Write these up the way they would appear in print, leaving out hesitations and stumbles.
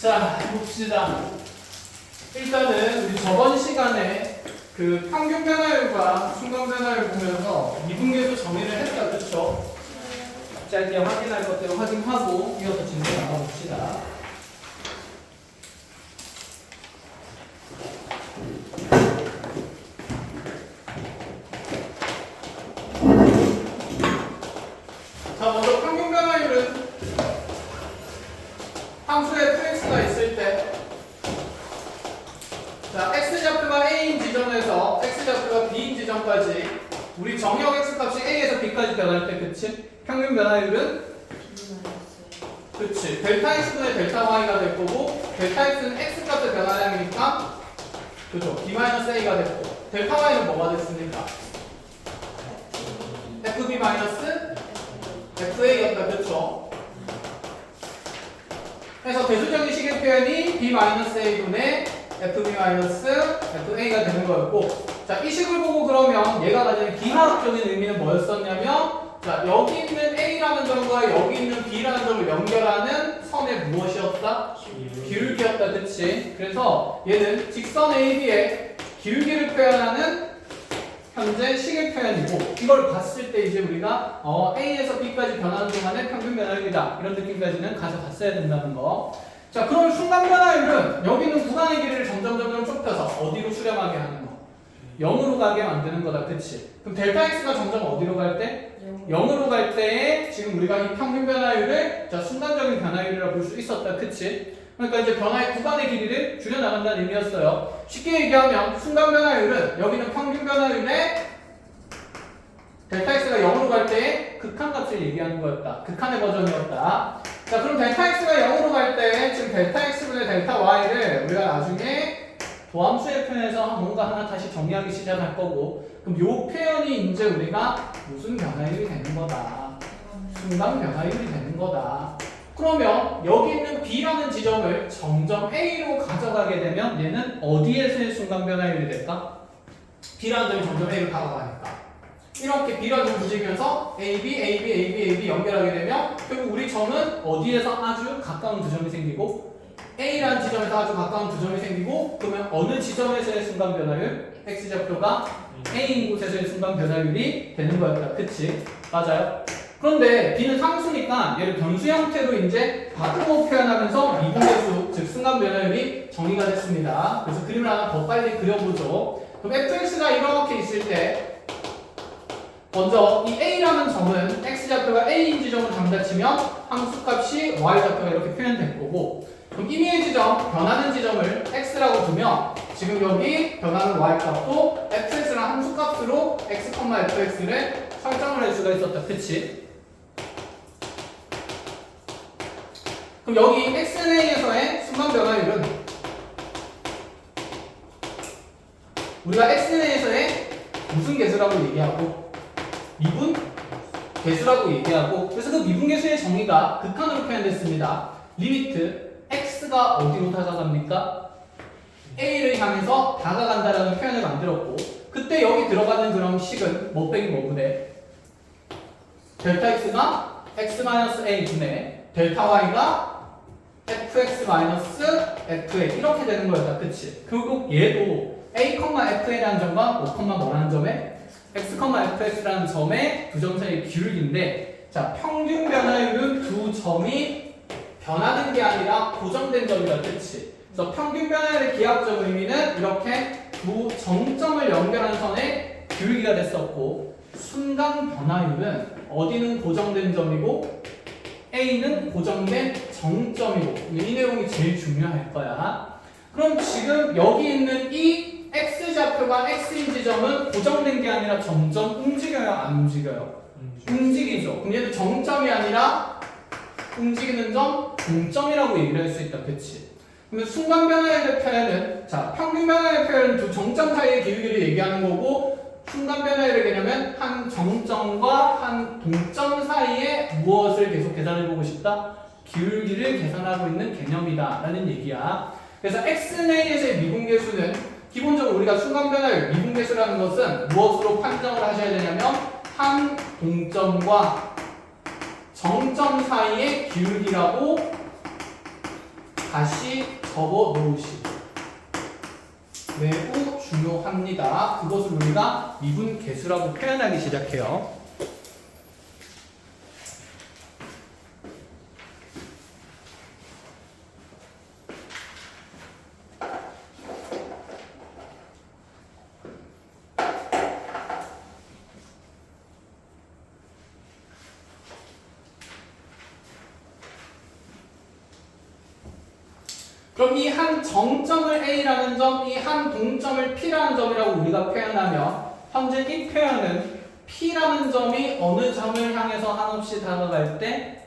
자, 봅시다. 일단은 우리 저번 시간에 그 평균 변화율과 순간 변화율 보면서 미분계수 정의를 했다, 그렇죠? 짧게 확인할 것대로 확인하고 이어서 진행 나가봅시다. 자, 먼저 평균 변화율은 함수에 fx가 있을 때, 자, x좌표가 a인 지점에서 x좌표가 b인 지점까지 우리 정의역 x 값이 a에서 b까지 변할 때, 그치? 평균 변화율은 그치, 델타 x분의 델타 y가 될 거고, 델타 x는 x 값의 변화량이니까 그죠, b-a가 됐고, 델타 y는 뭐가 됐습니까? fb-fa였다, 그쵸? 그래서 대수적인 식의 표현이 b-a분의 fb-fa가 되는 거였고, 자, 이 식을 보고 그러면 얘가 가지는 기하학적인 의미는 뭐였었냐면, 자, 여기 있는 a라는 점과 여기 있는 b라는 점을 연결하는 선의 무엇이었다? 기울기였다, 그치? 그래서 얘는 직선 AB의 기울기를 표현하는 현재 식의 표현이고, 이걸 봤을 때 이제 우리가 A에서 B까지 변하는 동안의 평균 변화율이다, 이런 느낌까지는 가져갔어야 된다는 거. 자, 그럼 순간 변화율은 여기 있는 구간의 길이를 점점 좁혀서 어디로 수렴하게 하는 거? 0으로 가게 만드는 거다, 그치? 그럼 델타 X가 점점 어디로 갈 때? 0으로 갈 때에 지금 우리가 이 평균 변화율을 자, 순간적인 변화율이라고 볼 수 있었다, 그치? 그러니까 이제 변화의 구간의 길이를 줄여나간다는 의미였어요. 쉽게 얘기하면 순간 변화율은 여기는 평균 변화율에 델타 x가 0으로 갈 때의 극한값을 얘기하는 거였다. 극한의 버전이었다. 자, 그럼 델타 x가 0으로 갈 때 지금 델타 x분의 델타 y를 우리가 나중에 도함수의 표현에서 뭔가 하나 다시 정리하기 시작할 거고, 그럼 요 표현이 이제 우리가 무슨 변화율이 되는 거다. 순간 변화율이 되는 거다. 그러면 여기 있는 B라는 지점을 점점 A로 가져가게 되면 얘는 어디에서의 순간 변화율이 될까? B라는 점이 점점 A로 다가가니까 이렇게 B라는 점을 움직이면서 AB 연결하게 되면 결국 우리 점은 어디에서 아주 가까운 두 점이 생기고 A라는 지점에서 아주 가까운 두 점이 생기고, 그러면 어느 지점에서의 순간 변화율? X좌표가 A인 곳에서의 순간 변화율이 되는 거였다. 그치? 맞아요? 그런데 B는 상수니까 얘를 변수 형태로 이제 바꾸고 표현하면서 미분계수, 즉 순간 변화율이 정의가 됐습니다. 그래서 그림을 하나 더 빨리 그려보죠. 그럼 fx가 이렇게 있을 때 먼저 이 a라는 점은 x좌표가 a인 지점을 장다치면 함수값이 y좌표가 이렇게 표현될 거고, 그럼 임의의 지점, 변하는 지점을 x라고 두면 지금 여기 변하는 y값도 fx랑 함수값으로 x, fx를 설정을 할 수가 있었다. 그치? 그럼 여기 xn에서의 순간 변화율은 우리가 xn에서의 무슨 계수라고 얘기하고 미분 계수라고 얘기하고, 그래서 그 미분 계수의 정의가 극한으로 표현됐습니다. 리미트 x가 어디로 다가갑니까? a를 향해서 다가간다라는 표현을 만들었고, 그때 여기 들어가는 그런 식은 뭐 빼기 뭐 분의 델타 x가 x-a 분의 델타 y가 fx-fa 이렇게 되는 거였다, 그치? 결국 얘도 a,fa라는 점과 5, 뭐라는 점에 x,fx라는 점의 두 점 사이의 기울기인데, 자, 평균 변화율은 두 점이 변하는 게 아니라 고정된 점이다, 그치? 그래서 평균 변화율의 기하학적 의미는 이렇게 두 정점을 연결하는 선의 기울기가 됐었고, 순간 변화율은 어디는 고정된 점이고 A는 고정된 정점이고, 이 내용이 제일 중요할 거야. 그럼 지금 여기 있는 이 X좌표가 X인 지점은 고정된 게 아니라 점점 움직여요, 안 움직여요? 움직이죠. 그럼 얘도 정점이 아니라 움직이는 점, 동점이라고 얘기를 할 수 있다, 그치? 그러면 순간 변화율의 표현은, 자, 평균 변화율의 표현은 두 정점 사이의 기울기를 얘기하는 거고, 순간 변화율의 개념은 한 정점과 한 동점 사이에 무엇을 계속 계산해보고 싶다? 기울기를 계산하고 있는 개념이다 라는 얘기야. 그래서 xn에서의 미분계수는 기본적으로 우리가 순간 변화율, 미분계수라는 것은 무엇으로 판정을 하셔야 되냐면 한 동점과 정점 사이의 기울기라고 다시 적어 놓으시고 매우 중요합니다. 그것을 우리가 미분 계수라고 표현하기 시작해요. 그럼 이 한 정점을 A라는 점, 이 한 동점을 P라는 점이라고 우리가 표현하면 현재 이 표현은 P라는 점이 어느 점을 향해서 한없이 다가갈 때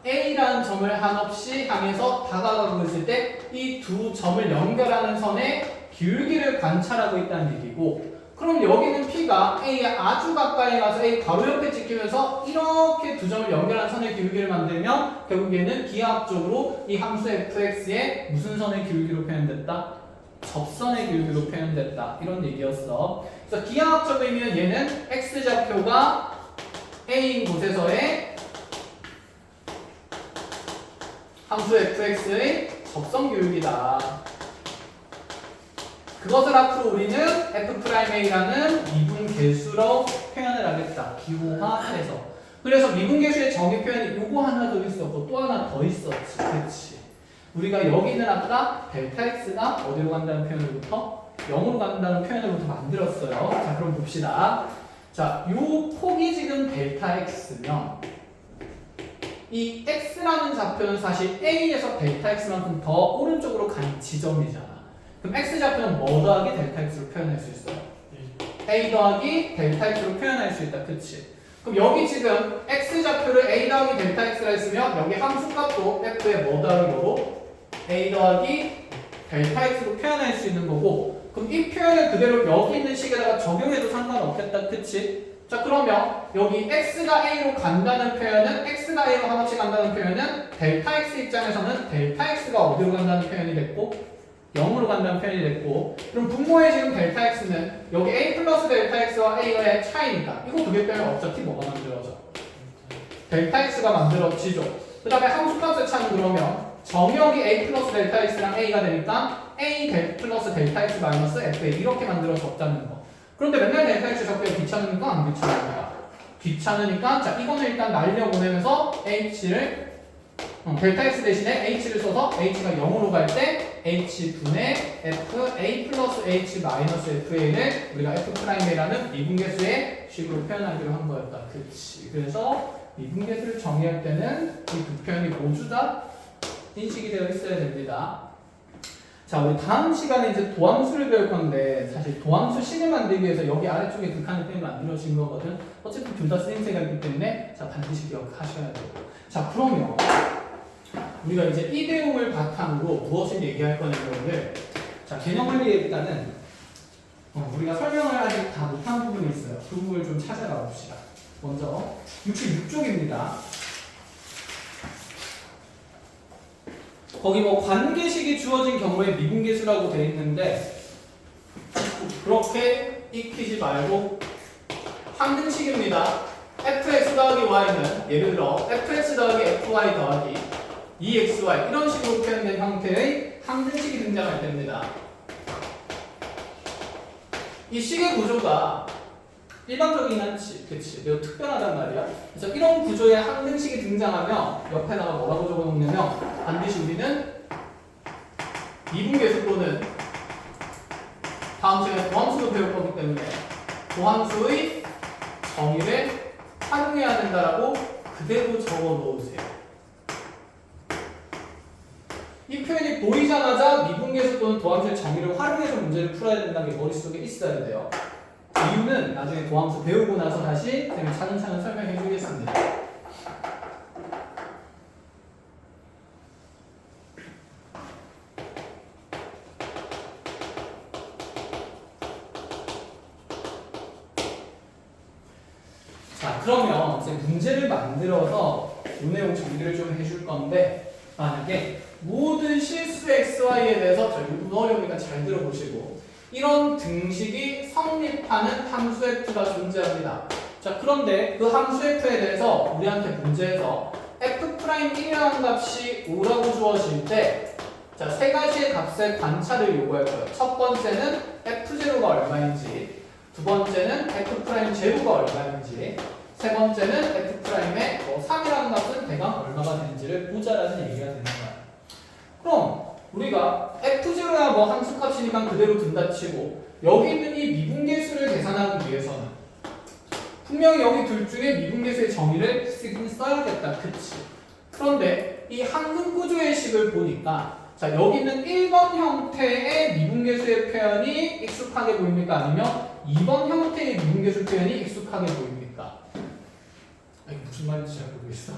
A라는 점을 한없이 향해서 다가가고 있을 때 이 두 점을 연결하는 선의 기울기를 관찰하고 있다는 얘기고, 그럼 여기는 P가 A에 아주 가까이 가서 A 바로 옆에 찍히면서 이렇게 두 점을 연결한 선의 기울기를 만들면 결국에는 기하학적으로 이 함수 fx의 무슨 선의 기울기로 표현됐다? 접선의 기울기로 표현됐다. 이런 얘기였어. 그래서 기하학적 의미는 얘는 x좌표가 A인 곳에서의 함수 fx의 접선 기울기다. 그것을 앞으로 우리는 F'A라는 미분계수로 표현을 하겠다. 기호화해서. 그래서 미분계수의 정의 표현이 요거 하나 더 있었고 또 하나 더 있었지. 그치? 우리가 여기는 아까 델타 X가 어디로 간다는 표현으로부터 0으로 간다는 표현으로부터 만들었어요. 자, 그럼 봅시다. 자, 요 폭이 지금 델타 X면 이 X라는 좌표는 사실 A에서 델타 X만큼 더 오른쪽으로 간 지점이잖아. 그럼 X좌표는 뭐 더하기 델타 X로 표현할 수 있어요? A 더하기 델타 X로 표현할 수 있다. 그치? 그럼 여기 지금 X좌표를 A 더하기 델타 X라 했으면 여기 함수값도 F의 뭐 더하기 뭐로? A 더하기 델타 X로 표현할 수 있는 거고, 그럼 이 표현을 그대로 여기 있는 식에다가 적용해도 상관없겠다. 그치? 자, 그러면 여기 X가 A로 간다는 표현은 X가 A로 한없이 간다는 표현은 델타 X 입장에서는 델타 X가 어디로 간다는 표현이 됐고 0으로 간다는 표현이 됐고, 그럼 분모의 지금 델타 X는 여기 A 플러스 델타 X와 A의 차이니까 이거 두 개 빼면 어차피 뭐가 만들어져? 델타 X가 만들어지죠. 그 다음에 함수값의 차는 그러면 정역이 A 플러스 델타 X랑 A가 되니까 A 플러스 델타 X 마이너스 FA 이렇게 만들어 적자는 거. 그런데 맨날 델타 X 적기가 귀찮으니까 안 귀찮으니까? 귀찮으니까 자 이거는 일단 날려보내면서 H를 델타 X 대신에 H를 써서 H가 0으로 갈 때 H분의 F A 플러스 H 마이너스 FA를 우리가 F'A라는 미분계수의 식으로 표현하기로 한 거였다. 그치. 그래서 미분계수를 정의할 때는 이 두 표현이 모두 다 인식이 되어 있어야 됩니다. 자, 우리 다음 시간에 이제 도함수를 배울 건데 사실 도함수 식을 만들기 위해서 여기 아래쪽에 극한의 펜이 만들어진 거거든. 어쨌든 둘 다 쓰임새가 있기 때문에 자 반드시 기억하셔야 돼요. 자, 그러면 우리가 이제 이 내용을 바탕으로 무엇을 얘기할 거냐면은 자 개념을 일단은 우리가 설명을 아직 다 못한 부분이 있어요. 그 부분을 좀 찾아가 봅시다. 먼저 66쪽입니다. 거기 뭐 관계식이 주어진 경우에 미분계수라고 되어 있는데 그렇게 익히지 말고 항등식입니다. fx 더하기 y는 예를 들어 fx 더하기 fy 더하기 2xy 이런 식으로 표현된 형태의 항등식이 등장할 때입니다. 이 식의 구조가 일반적이긴 않지, 그치? 매우 특별하단 말이야. 그래서 이런 구조의 항등식이 등장하면 옆에다가 뭐라고 적어놓냐면 반드시 우리는 미분계수 또는 다음 시간에 도함수도 배울 거기 때문에 도함수의 정의를 활용해야 된다라고 그대로 적어 놓으세요. 이 표현이 보이자마자 미분계수 또는 도함수의 정의를 활용해서 문제를 풀어야 된다는 게 머릿속에 있어야 돼요. 이유는 나중에 도함수 배우고 나서 다시 제가 차근차근 설명해 주겠습니다. 자, 그러면 이제 문제를 만들어서 이 내용 정리를 좀 해줄 건데, 만약에 모든 실수 xy에 대해서 이 어려우니까 잘 들어보시고, 이런 등식이 성립하는 함수 f가 존재합니다. 자, 그런데 그 함수 f에 대해서 우리한테 문제에서 f'1이라는 값이 5라고 주어질 때 자, 세 가지의 값의 관찰을 요구할 거예요. 첫 번째는 f0가 얼마인지, 두 번째는 f' 제로가 얼마인지, 세 번째는 f'의 3이라는 값은 대강 얼마가 되는지를 보자라는 얘기가 되는 거야. 그럼 우리가 f0야 뭐 함수값이니까 그대로 둔다 치고 여기 있는 이 미분계수를 계산하기 위해서는 분명히 여기 둘 중에 미분계수의 정의를 쓰긴 써야겠다. 그치? 그런데 이 한근 구조의 식을 보니까 자, 여기 있는 1번 형태의 미분계수의 표현이 익숙하게 보입니까? 아니면 2번 형태의 미분계수 표현이 익숙하게 보입니까? 아니, 무슨 말인지 잘 모르겠어.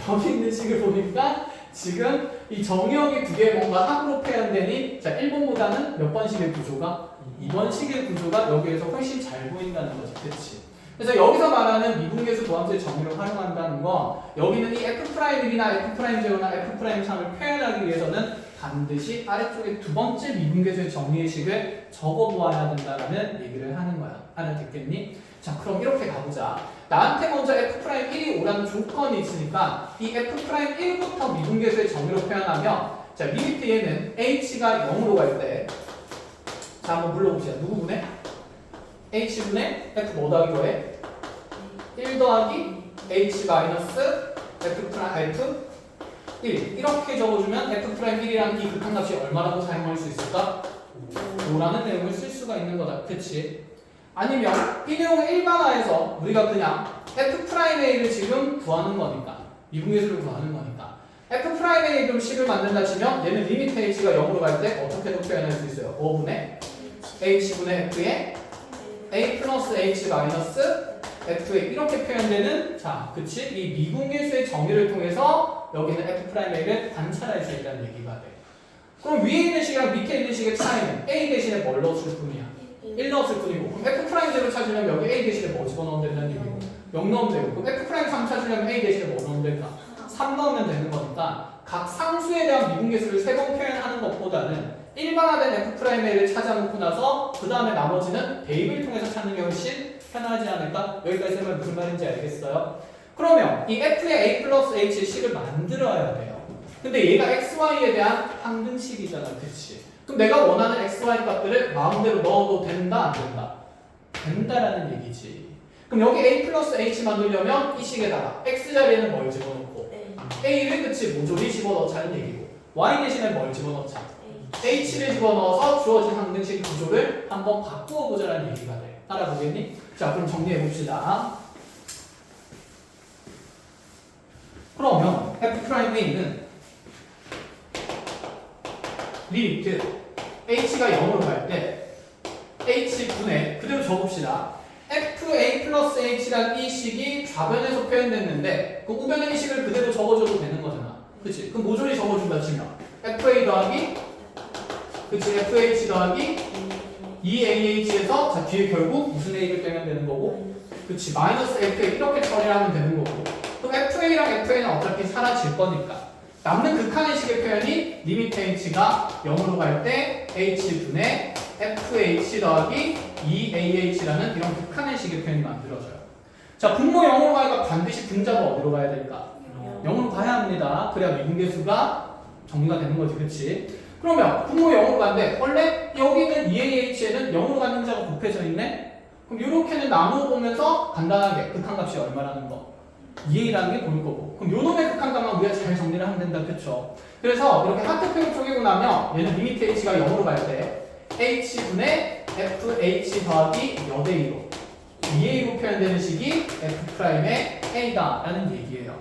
여기 있는 식을 보니까 지금 이 정의역이 두 개 뭔가 합으로 표현되니 자, 1번보다는 몇 번식의 구조가? 2번식의 구조가 여기에서 훨씬 잘 보인다는 거지. 그치? 그래서 여기서 말하는 미분계수 도함수의 정의를 활용한다는 건 여기는 이 F'I나 F'제로나 F'삼을 표현하기 위해서는 반드시 아래쪽에 두 번째 미분계수의 정의의 식을 적어보아야 된다는 얘기를 하는 거야. 알아듣겠니? 자, 그럼 이렇게 가보자. 나한테 먼저 F'Il이 오라는 조건이 있으니까 이 F'Il부터 미분계수의 정의로 표현하면 자, 밑에 얘는 H가 0으로 갈 때 자, 한번 불러봅시다. 누구 분해? H분의 F 뭐 더하기 뭐해? 1 더하기 H 마이너스 F 1 이렇게 적어주면 F'1이라는 이 극한값이 얼마라고 사용할 수 있을까? 5라는 내용을 쓸 수가 있는 거다. 그치? 아니면 이 내용을 일반화해서 우리가 그냥 F'A를 지금 구하는 거니까 미분계수를 구하는 거니까 F'A 좀 식을 만든다 치면 얘는 리미트 H가 0으로 갈 때 어떻게도 표현할 수 있어요? 5분의 H분의 F에 A 플러스 H 마이너스 F에 이렇게 표현되는 자, 그치? 이 미분계수의 정의를 통해서 여기는 F'A를 관찰할 수 있다는 얘기가 돼. 그럼 위에 있는 식이랑 밑에 있는 식의 차이는 A 대신에 뭘 넣었을 뿐이야? 1 넣었을 뿐이고 그럼 F'제로 찾으려면 여기 A 대신에 뭐 집어넣으면 된다는 얘기고 0 넣으면 되고 그럼 F'3 찾으려면 A 대신에 뭐 넣으면 될까? 3 넣으면 되는 거니까 각 상수에 대한 미분계수를 세 번 표현하는 것보다는 일반화된 F'A를 찾아놓고 나서 그 다음에 나머지는 대입을 통해서 찾는 게 훨씬 편하지 않을까? 여기까지 하면 무슨 말인지 알겠어요? 그러면 이 F의 A 플러스 H의 식을 만들어야 돼요. 근데 얘가 XY에 대한 항등식이잖아. 그치? 그럼 내가 원하는 XY 값들을 마음대로 넣어도 된다? 안 된다? 된다라는 얘기지. 그럼 여기 A 플러스 H 만들려면 이 식에다가 X 자리에는 뭘 집어넣고 A를 그치 모조리 집어넣자는 얘기고 Y 대신에 뭘 집어넣자? H를 집어넣어서 주어진 항등식 구조를 한번 바꾸어 보자는 얘기가 돼. 알아보겠니? 자, 그럼 정리해 봅시다. 그러면 F'A는 리미트 H가 0으로 갈 때 H분의 그대로 적읍시다. FA 플러스 H란 이 식이 좌변에서 표현됐는데 그 우변의 이 식을 그대로 적어줘도 되는 거잖아. 그치? 그럼 모조리 적어준다 치면 FA 더하기 그치? FH 더하기 2AH에서 자 뒤에 결국 무슨 A를 빼면 되는 거고 그치? 마이너스 FA 이렇게 처리하면 되는 거고 그럼 FA랑 FA는 어차피 사라질 거니까 남는 극한의 식의 표현이 리미트 H가 0으로 갈 때 H분의 FH 더하기 2AH라는 이런 극한의 식의 표현이 만들어져요. 자, 분모 0으로 가니까 반드시 분자가 어디로 가야 될까? 0으로 가야 합니다. 그래야 미분계수가 정리가 되는 거지. 그치? 그러면 분모 0으로 간데 원래 여기 있는 2AH에는 0으로 가는 자가 곱해져 있네? 그럼 이렇게는 나누어 보면서 간단하게 극한값이 얼마라는 거 2A라는 게 보일 거고 그럼 요놈의 극한값만 우리가 잘 정리를 하면 된다. 그쵸? 그래서 이렇게 하트표를 쪼개고 나면 얘는 리미트 H가 0으로 갈 때 H분의 FH 더하기 몇 A로 2A로 표현되는 식이 F'의 A다 라는 얘기예요.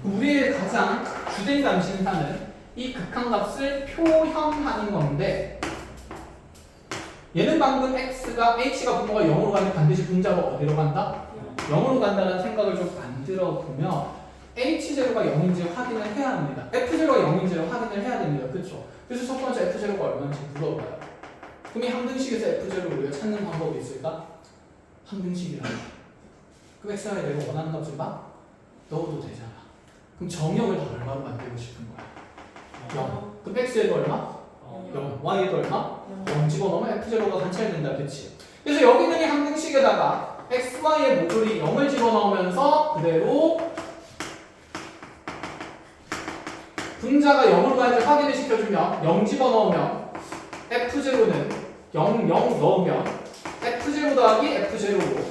우리의 가장 주된 감신사는 이 극한값을 표현하는 건데 얘는 방금 H가 분모가 0으로 가면 반드시 분자가 어디로 간다? 0으로 간다는 생각을 좀 만들어 보면 H0가 0인지 확인을 해야 합니다. F0가 0인지를 확인을 해야 됩니다. 그렇죠? 그래서 첫 번째 F0가 얼마인지 물어봐요. 그럼 이 항등식에서 F0를 우리가 찾는 방법이 있을까? 항등식이라는 그럼 X에 내가 원하는 값을 막 넣어도 되잖아. 그럼 정역을 다 얼마로 만들고 싶은 거야? 0. 그럼 X에도 얼마? 0. Y에도 얼마? 0 집어넣으면 F0가 관찰된다. 그치? 그래서 여기 있는 이 항등식에다가 X, Y의 모조리 0을 집어넣으면서 그대로 분자가 0으로 가는지 확인을 시켜주면 0 집어넣으면 F0는 0, 0 넣으면 F0 더하기 F0고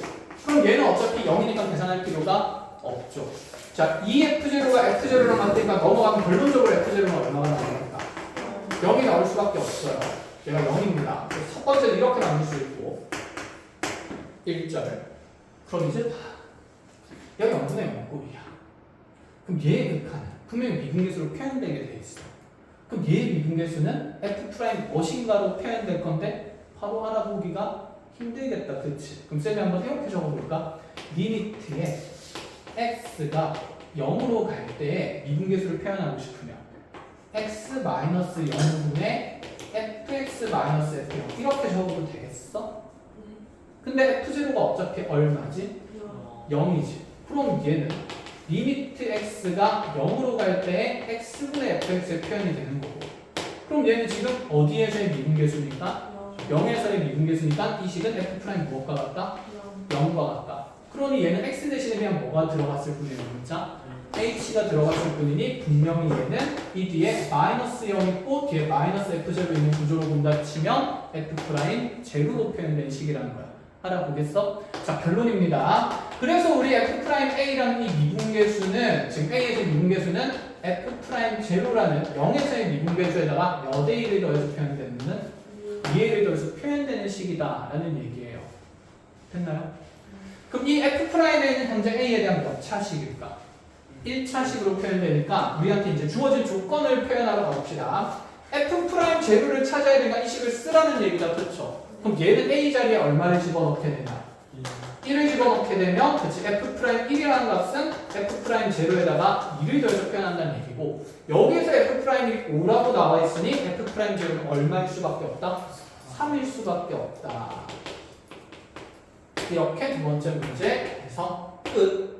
그럼 얘는 어차피 0이니까 계산할 필요가 없죠. 자, 이 F0가 F0로 만드니까 넘어가면 결론적으로 F0가 얼마가 나옵니까? 0이 나올 수밖에 없어요. 얘가 0입니다. 그래서 첫 번째는 이렇게 만들 수 있고 1절 그럼 이제 얘가 0분의 0꼴이야. 그럼 얘의 극한은 분명히 미분계수로 표현되게 돼 있어. 그럼 얘의 미분계수는 F' 무엇인가로 표현될 건데 바로 알아보기가 힘들겠다. 그치? 그럼 쌤이 한번 이렇게 적어볼까? 리미트에 x가 0으로 갈 때 미분계수를 표현하고 싶으면 x-0분의 fx-f0 이렇게 적어도 되겠어? 근데 f0가 어차피 얼마지? 0이지. 그럼 얘는 리미트 x가 0으로 갈 때 x분의 fx의 표현이 되는 거고 그럼 얘는 지금 어디에서의 미분계수니까? 0에서의 미분계수니까 이 식은 f' 무엇과 같다? 0과 같다. 그러니 얘는 x 대신에 그냥 뭐가 들어갔을 뿐이에요. 문자 h가 들어갔을 뿐이니 분명히 얘는 이 뒤에 마이너스 0 있고 뒤에 마이너스 f0 있는 구조로 본다 치면 f' 제로로 표현된 식이라는 거야. 알아보겠어? 자, 결론입니다. 그래서 우리 f'a라는 이 미분계수는 지금 a에서의 미분계수는 f'0라는 0에서의 미분계수에다가 몇 a를 더해서 표현되는 2a를 더해서 표현되는 식이다 라는 얘기예요. 됐나요? 그럼 이 f'에는 현재 a에 대한 몇 차식일까? 1차식으로 표현되니까 우리한테 이제 주어진 조건을 표현하러 가봅시다. f' 제로를 찾아야 되니까 이 식을 쓰라는 얘기다. 그렇죠? 그럼 얘는 a 자리에 얼마를 집어넣게 되냐? 1을 집어넣게 되면 그치 f'1이라는 값은 f'0에다가 2를 더해서 표현한다는 얘기고 여기에서 f'1이 5라고 나와 있으니 f'0는 얼마일 수밖에 없다? 3일 수밖에 없다. 이렇게 두 번째 문제에서 끝.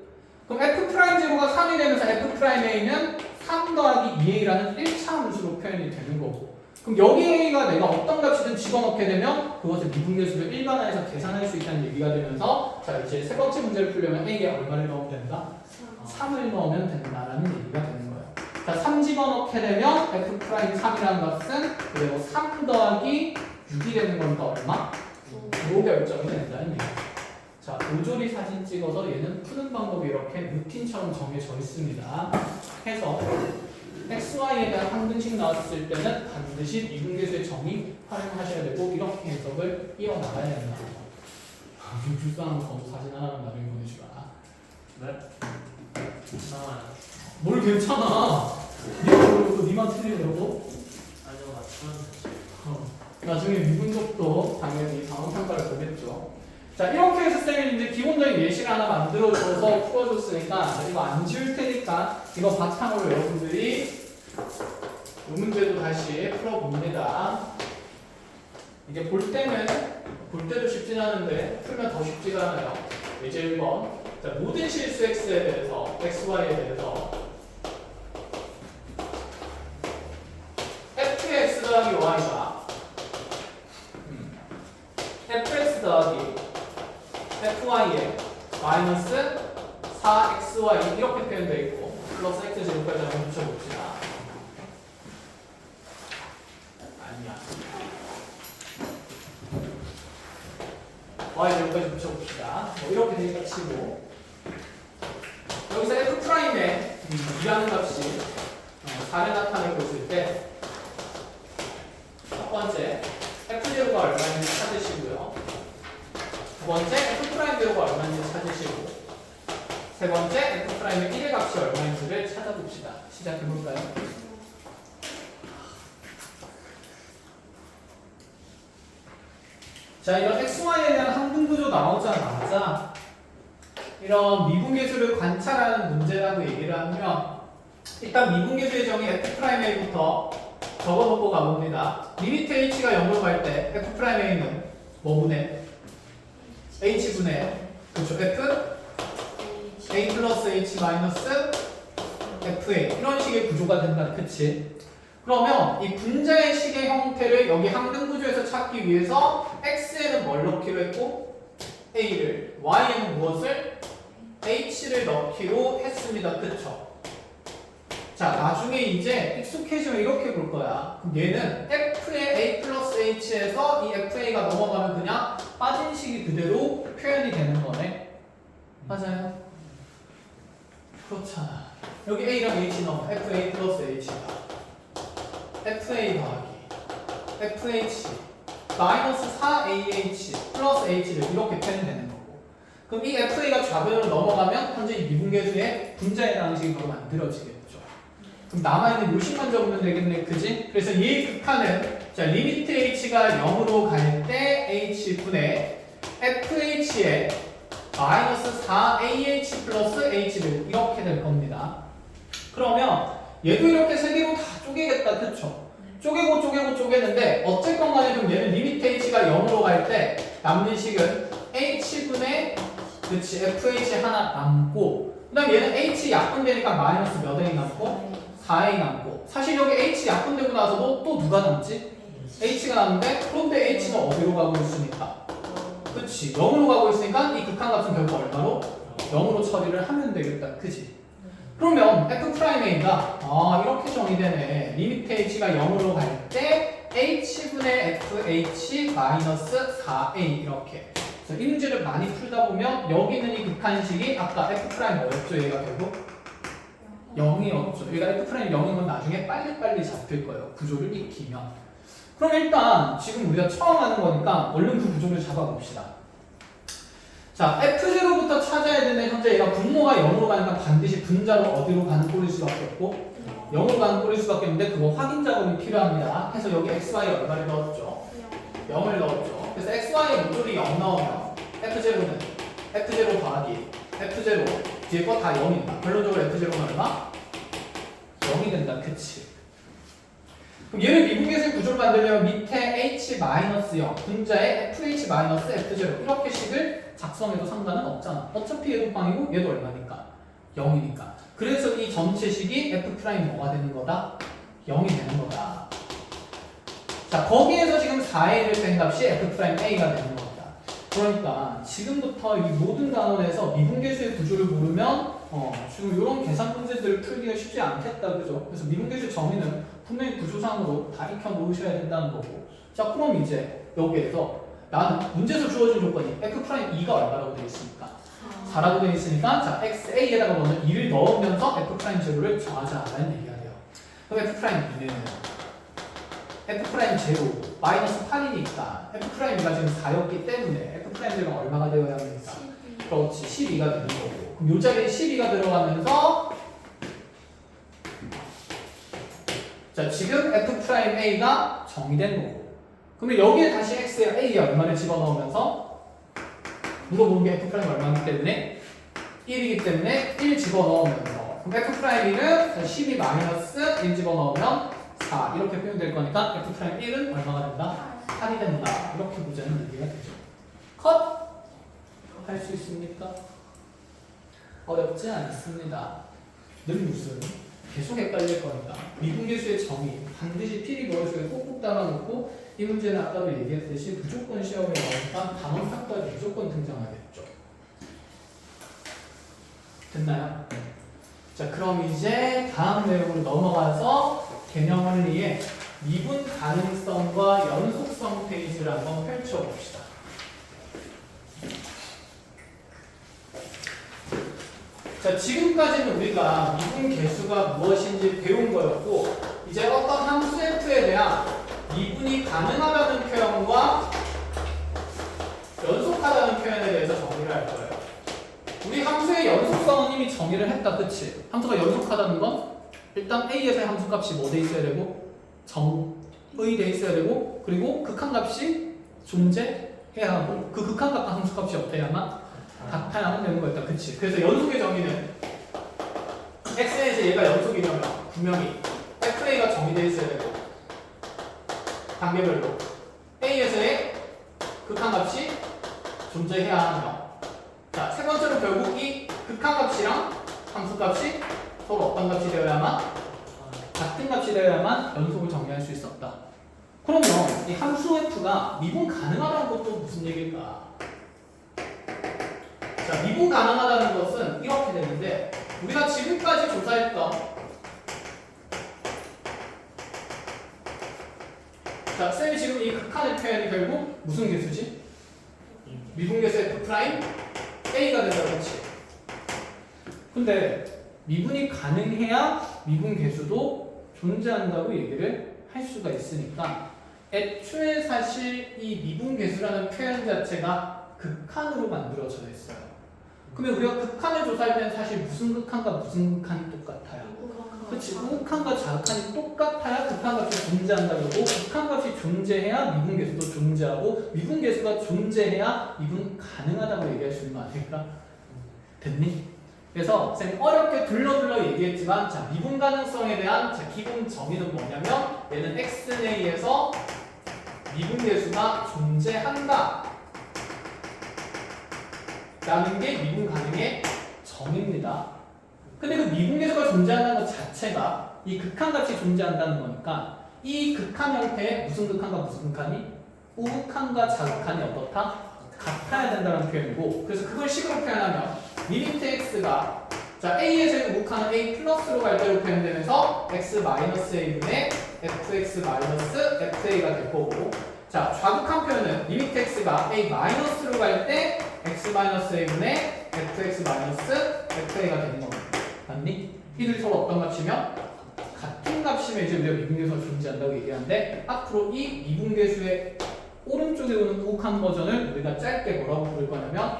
그럼 f'0가 3이 되면서 f'a는 3 더하기 2a라는 1차 함수로 표현이 되는 거고 그럼 여기 a가 내가 어떤 값이든 집어넣게 되면 그것을 미분계수를 일반화해서 계산할 수 있다는 얘기가 되면서 자 이제 세 번째 문제를 풀려면 a에 얼마를 넣으면 된다? 3을 넣으면 된다라는 얘기가 되는 거예요. 자, 3 집어넣게 되면 f'3이라는 값은 그대로 3 더하기 6이 되는 거니까 얼마? 5 결정이 된다는 얘기예요. 자, 오조리 사진 찍어서 얘는 푸는 방법이 이렇게 루틴처럼 정해져 있습니다. 해서 xy에 대한 항등식 나왔을 때는 반드시 미분계수의 정의 활용하셔야 되고 이렇게 해석을 이어나가야 된다. 불쌍한 검도 사진 하나만 나중에 보내주라. 네? 괜찮아요. 뭘 괜찮아? 니가 모르고 니만 틀리려고? 아니요, 맞추면 되죠. 나중에 미분적도 당연히 상황평가를 보겠죠. 자, 이렇게 해서 쌤이 이제 기본적인 예시를 하나 만들어줘서 풀어줬으니까 이거 안 지울 테니까 이거 바탕으로 여러분들이 이 문제도 다시 풀어봅니다. 이게 볼 때도 쉽진 않은데 풀면 더 쉽지가 않아요. 이제 1번 자, 모든 실수 x에 대해서 xy에 대해서 fx 더하기 y가 fx 더하기 fy에 마이너스 4xy 이렇게 표현되어 있고 플러스 x제곱까지 한번 붙여봅시다. 아니야. y제곱까지 붙여봅시다. 뭐 이렇게 되니까 치고 여기서 f'의 2라는 값이 4를 나타내고 있을 때 첫 번째 f0가 얼마인지 찾으시고요. 두 번째 f'0가 얼마인지 찾으시고 세 번째 f'의 1의 값이 얼마인지를 찾아봅시다. 시작해볼까요? 자, 이런 xy에 대한 항등구조 나오자마자 자, 이런 미분계수를 관찰하는 문제라고 얘기를 하면 일단 미분계수의 정의 f'a부터 적어놓고 가봅니다. 리미트 h가 0으로 갈 때 f'a는 뭐분의? h분의 그렇죠. f a 플러스 h 마이너스 fa 이런 식의 구조가 된다. 그치? 그러면 이 분자의 식의 형태를 여기 항등구조에서 찾기 위해서 x에는 뭘 넣기로 했고 a를 y에는 무엇을? h를 넣기로 했습니다. 그쵸? 자, 나중에 이제 익숙해지면 이렇게 볼 거야. 그럼 얘는 f의 a 플러스 h에서 이 fa가 넘어가면 그냥 빠진 식이 그대로 표현이 되는 거네. 맞아요? 그렇잖아. 여기 a랑 h 넣으면 fa 플러스 h다. fa 더하기 fh 마이너스 4ah 플러스 h를 이렇게 표현이 되는 거고. 그럼 이 fa가 좌변으로 넘어가면 현재 이 미분계수의 분자의 방식이 바로 만들어지겠죠. 그럼 남아있는 요식만 적으면 되겠네, 그지? 그래서 이 극한은 자 리미트 h가 0으로 갈 때 h분의 fh의 마이너스 4ah 플러스 h를 이렇게 될 겁니다. 그러면 얘도 이렇게 세 개로 다 쪼개겠다, 그쵸? 쪼개고 쪼개는데 어쨌건 간에 좀 얘는 리미트 h가 0으로 갈 때 남는 식은 h분의 그치 fh 하나 남고 그 다음에 얘는 h 약분되니까 마이너스 몇 a 남고 4a 남고 사실 여기 h 약분되고 나서도 또 누가 남지? h가 남는데 그런데 h는 어디로 가고 있으니까 그치 0으로 가고 있으니까 이 극한값은 결국 얼마로? 0으로 처리를 하면 되겠다, 그치? 그러면 f'a가 이렇게 정의되네. 리미트 h가 0으로 갈 때 h분의 fh 마이너스 4a 이렇게. 그래서 이 문제를 많이 풀다 보면 여기 있는 이 극한식이 아까 f' 뭐였죠? 얘가 결국 0이었죠. 얘가 f' 0인 건 나중에 빨리빨리 잡힐 거예요. 구조를 익히면. 그럼 일단 지금 우리가 처음 하는 거니까 얼른 그 구조를 잡아봅시다. 자, f0부터 찾아야 되는데 현재 얘가 분모가 0으로 가니까 반드시 분자로 어디로 가는 꼴일 수밖에 없고 0으로 가는 꼴일 수밖에 없는데 그거 확인 작업이 필요합니다. 해서 여기 xy 얼마를 넣었죠? 0을 넣었죠. 그래서 xy의 모조리 0 넣으면 f0는 f0 더하기 f0 뒤에 거 다 0이다. 결론적으로 f0는 얼마? 0이 된다. 그치? 그럼 얘를 미분계수의 구조를 만들려면 밑에 h-0 분자에 fh-f0 이렇게 식을 작성해도 상관은 없잖아. 어차피 얘도 빵이고 얘도 얼마니까? 0이니까. 그래서 이 전체 식이 f' 뭐가 되는 거다? 0이 되는 거다. 자, 거기에서 지금 4a를 뺀 값이 f'a가 되는 거다. 그러니까 지금부터 이 모든 단원에서 미분계수의 구조를 모르면 지금 이런 계산 문제들을 풀기가 쉽지 않겠다, 그죠? 그래서 미분계수 정의는 분명히 구조상으로 다 익혀 놓으셔야 된다는 거고. 자, 그럼 이제 여기에서 나는 문제에서 주어진 조건이 f'2가 얼마라고 되어 있습니까? 4라고 되어 있으니까 자, xa에다가 먼저 2를 넣으면서 f'0를 정하자라는 얘기가 돼요. 그럼 f'2는 f'0 마이너스 8이니까 f'2가 지금 4였기 때문에 f'0은 얼마가 되어야 합니까? 그렇지, 12가 되는 거고. 그럼 요 자리에 12가 들어가면서 자, 지금 f'a가 정의된 거고. 그러면 여기에 다시 x에 a에 얼마를 집어넣으면서 물어보는 게 f' 얼마이기 때문에 1이기 때문에 1 집어넣으면서 그럼 f'는 12 마이너스 1 집어넣으면 4 이렇게 표현될 거니까 f'1은 얼마가 된다? 8이 된다. 이렇게 보자는 얘기가 되죠. 컷! 할 수 있습니까? 어렵지 않습니다. 늘 무슨 계속 헷갈릴 거니까 미분계수의 정의 반드시 필히 머릿속에 꼭꼭 따라놓고 이 문제는 아까도 얘기했듯이 무조건 시험에 나오니까 단원 탁까지 무조건 등장하겠죠. 됐나요? 자, 그럼 이제 다음 내용으로 넘어가서 개념 원리의 미분 가능성과 연속성 페이지를 한번 펼쳐봅시다. 자, 지금까지는 우리가 미분 계수가 무엇인지 배운 거였고 이제 어떤 함수 f에 대한 미분이 가능하다는 표현과 연속하다는 표현에 대해서 정리를 할 거예요. 우리 함수의 연속성은 이미 정의를 했다, 그치? 함수가 연속하다는 건 일단 a에서의 함수값이 뭐 돼 있어야 되고 정의 돼 있어야 되고 그리고 극한값이 존재해야 하고 그 극한값과 함수값이 어때야만 같아야만 되는 거였다, 그치? 그래서 연속의 정의는 x에서 얘가 연속이냐면 분명히 fa가 정의되어 있어야 되고 단계별로 a에서의 극한값이 존재해야 하며 자, 세 번째로 결국 이 극한값이랑 함수값이 서로 어떤 값이 되어야만 같은 값이 되어야만 연속을 정리할 수 있었다. 그러면 이 함수 f가 미분 가능하다는 것도 무슨 얘기일까? 자, 미분 가능하다는 것은 이렇게 되는데 우리가 지금까지 조사했던 자, 쌤이 지금 이 극한의 표현이 결국 무슨 개수지? 미분계수 F 프라임 A가 된다고 했지. 근데 미분이 가능해야 미분계수도 존재한다고 얘기를 할 수가 있으니까 애초에 사실 이 미분계수라는 표현 자체가 극한으로 만들어져 있어요. 그러면 우리가 극한을 조사할 때는 사실 무슨 극한과 무슨 극한이 똑같아요? 그렇지. 우극한과 자극한이 똑같아야 극한값이 존재한다 그러고 극한값이 존재해야 미분계수도 존재하고 미분계수가 존재해야 미분 가능하다고 얘기할 수 있는 거 아닐까? 됐니? 그래서 쌤이 어렵게 둘러둘러 얘기했지만 자 미분 가능성에 대한 자 기본 정의는 뭐냐면 얘는 x 내에서 미분계수가 존재한다 라는 게 미분 가능의 정의입니다. 근데 그 미분계수가 존재한다는 것 자체가 이 극한값이 존재한다는 거니까 이 극한 형태의 무슨 극한과 무슨 극한이 우극한과 자극한이 어떻다? 같아야 된다는 표현이고 그래서 그걸 식으로 표현하면 리미트 x가 자 a에서 우극한은 a 플러스로 갈 때로 표현되면서 x 마이너스 a분의 fx 마이너스 fa가 될 거고 자 좌극한 표현은 리미트 x가 a 마이너스로 갈 때 x 마이너스 a분의 fx 마이너스 fa가 되는 겁니다. 맞니? 이들이 서로 어떤 값이면 같은 값이면 이제 우리가 미분계수가 존재한다고 얘기하는데 앞으로 이 미분계수의 오른쪽에 오는 우극한 버전을 우리가 짧게 뭐라고 부를 거냐면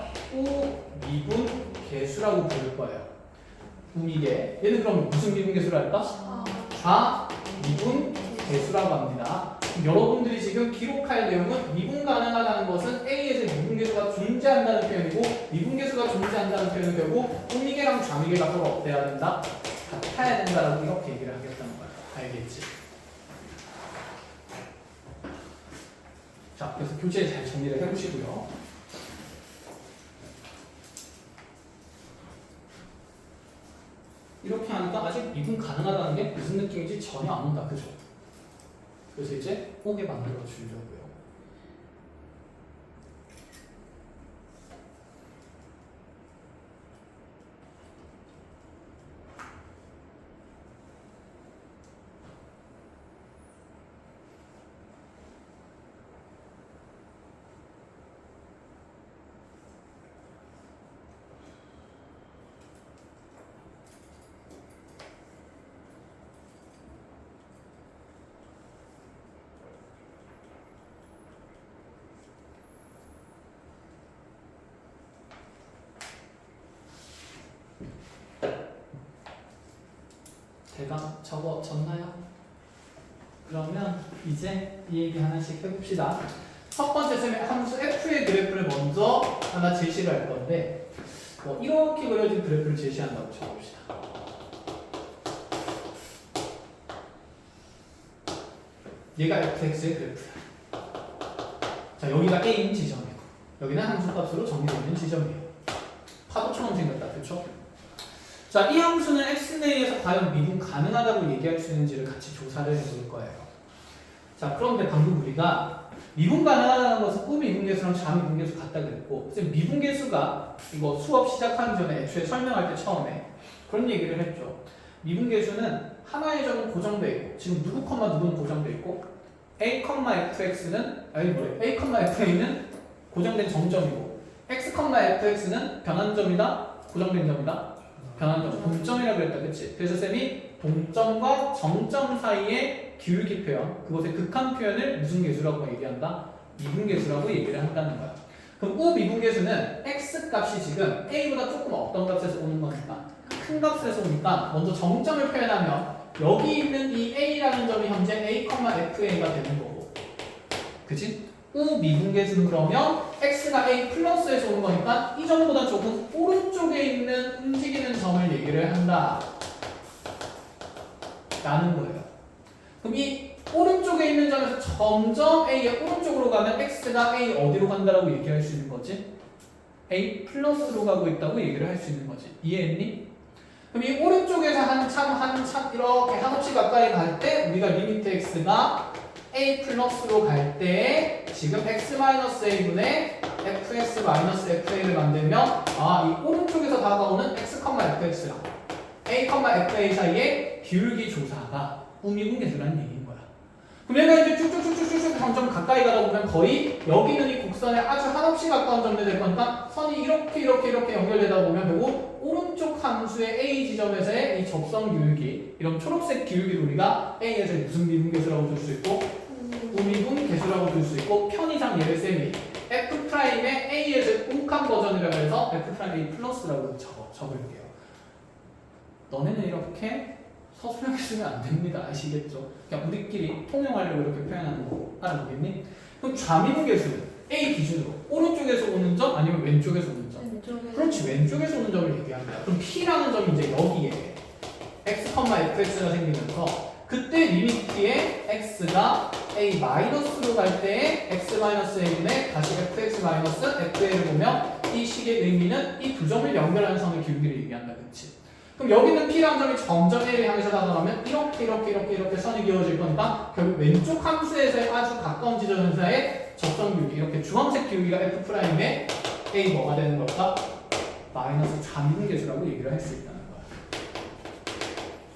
우미분계수라고 부를 거예요. 우미계. 얘는 그럼 무슨 미분계수를 할까? 좌미분계수라고 합니다. 여러분들이 지금 기록할 내용은 미분 가능하다는 것은 A에서 미분계수가 존재한다는 표현이고 미분계수가 존재한다는 표현은 결국 우미계랑 좌미계가 서로 어때야 된다? 같아야 된다라고 이렇게 얘기를 하겠다는 거야. 알겠지? 자, 그래서 교재에 잘 정리를 해보시고요. 이렇게 하니까 아직 미분 가능하다는 게 무슨 느낌인지 전혀 안 온다. 그죠? 그래서 이제 오게 만들어 주려고요. 대강 적어졌나요? 그러면 이제 이 얘기 하나씩 해봅시다. 첫 번째 쌤의 함수 f의 그래프를 먼저 하나 제시를 할 건데 이렇게 그려진 그래프를 제시한다고 쳐봅시다. 얘가 fx의 그래프야. 자 여기가 a인 지점이고 여기는 함수값으로 정의되어 있는 지점이에요. 파도처럼 생겼다. 그렇죠? 자, 이 함수는 x 내에서 과연 미분 가능하다고 얘기할 수 있는지를 같이 조사를 해볼 거예요. 자, 그런데 방금 우리가 미분 가능하다는 것은 우미분계수랑 좌미분계수 같다 그랬고 미분계수가 이거 수업 시작하기 전에 애초에 설명할 때 처음에 그런 얘기를 했죠. 미분계수는 하나의 점은 고정되어 있고 지금 누구 컴마 누구는 고정되어 있고 a, fx는 a, fa는 고정된 정점이고 x, fx는 변한 점이다 고정된 점이다 변한 점, 동점이라고 그랬다, 그치? 그래서 쌤이 동점과 정점 사이의 기울기 표현, 그것의 극한 표현을 무슨 계수라고 얘기한다? 미분계수라고 얘기를 한다는 거야. 그럼 우미분계수는 x 값이 지금 a보다 조금 어떤 값에서 오는 거니까 큰 값에서 오니까 먼저 정점을 표현하면 여기 있는 이 a라는 점이 현재 a, fa가 되는 거고, 그치? 우미분계수는 그러면 x가 a 플러스에서 오는 거니까 이 점보다 조금 오른쪽에 있는 움직이는 점을 얘기를 한다 라는 거예요. 그럼 이 오른쪽에 있는 점에서 점점 a의 오른쪽으로 가면 x가 a 어디로 간다라고 얘기할 수 있는 거지? a 플러스로 가고 있다고 얘기를 할 수 있는 거지. 이해했니? 그럼 이 오른쪽에서 한참 이렇게 한없이 가까이 갈 때 우리가 리미트 x가 a 플러스로 갈 때 지금 x-a분의 fx-fa를 만들면 이 오른쪽에서 다가오는 x, fx랑 a, fa 사이의 기울기 조사가 우미분계수라는 얘기인 거야. 그럼 얘가 이제 쭉쭉쭉쭉쭉 점점 가까이 가다 보면 거의 여기 있는 이 곡선에 아주 한없이 가까운 점이 될 거니까 선이 이렇게 연결되다 보면 결국 오른쪽 함수의 A 지점에서의 이 접선 기울기, 이런 초록색 기울기를 우리가 A에서 무슨 미분계수라고 줄 수 있고 우미분 계수라고 줄 수 있고 편의상 얘를 쌤이 F'의 A에서 웅칸 버전이라고 해서 F'A 플러스라고 적을게요. 너네는 이렇게 서술형에 쓰면 안 됩니다. 아시겠죠? 그냥 우리끼리 통용하려고 이렇게 표현하는 거 알아보겠니? 그럼 좌미분계수는 A 기준으로 오른쪽에서 오는 점 아니면 왼쪽에서 오는 점? 그렇지, 왼쪽에서 오는 점을 얘기합니다. 그럼 P라는 점이 이제 여기에 x, fx가 생기면서 그때 리미트에 x가 a 마이너스로 갈 때에 x-a분의 다시 fx-fa를 보면 이 식의 의미는 이 두 점을 연결하는 선의 기울기를 얘기한다. 그치? 그럼 여기 있는 P라는 점이 점점 A를 향해서 다가가면 이렇게 선이 그어질 거니까 결국 왼쪽 함수에서의 아주 가까운 지점에서의 접점 기울기, 이렇게 주황색 기울기가 F'의 A 뭐가 되는 걸까? 마이너스 좌미분계수라고 얘기를 할 수 있다는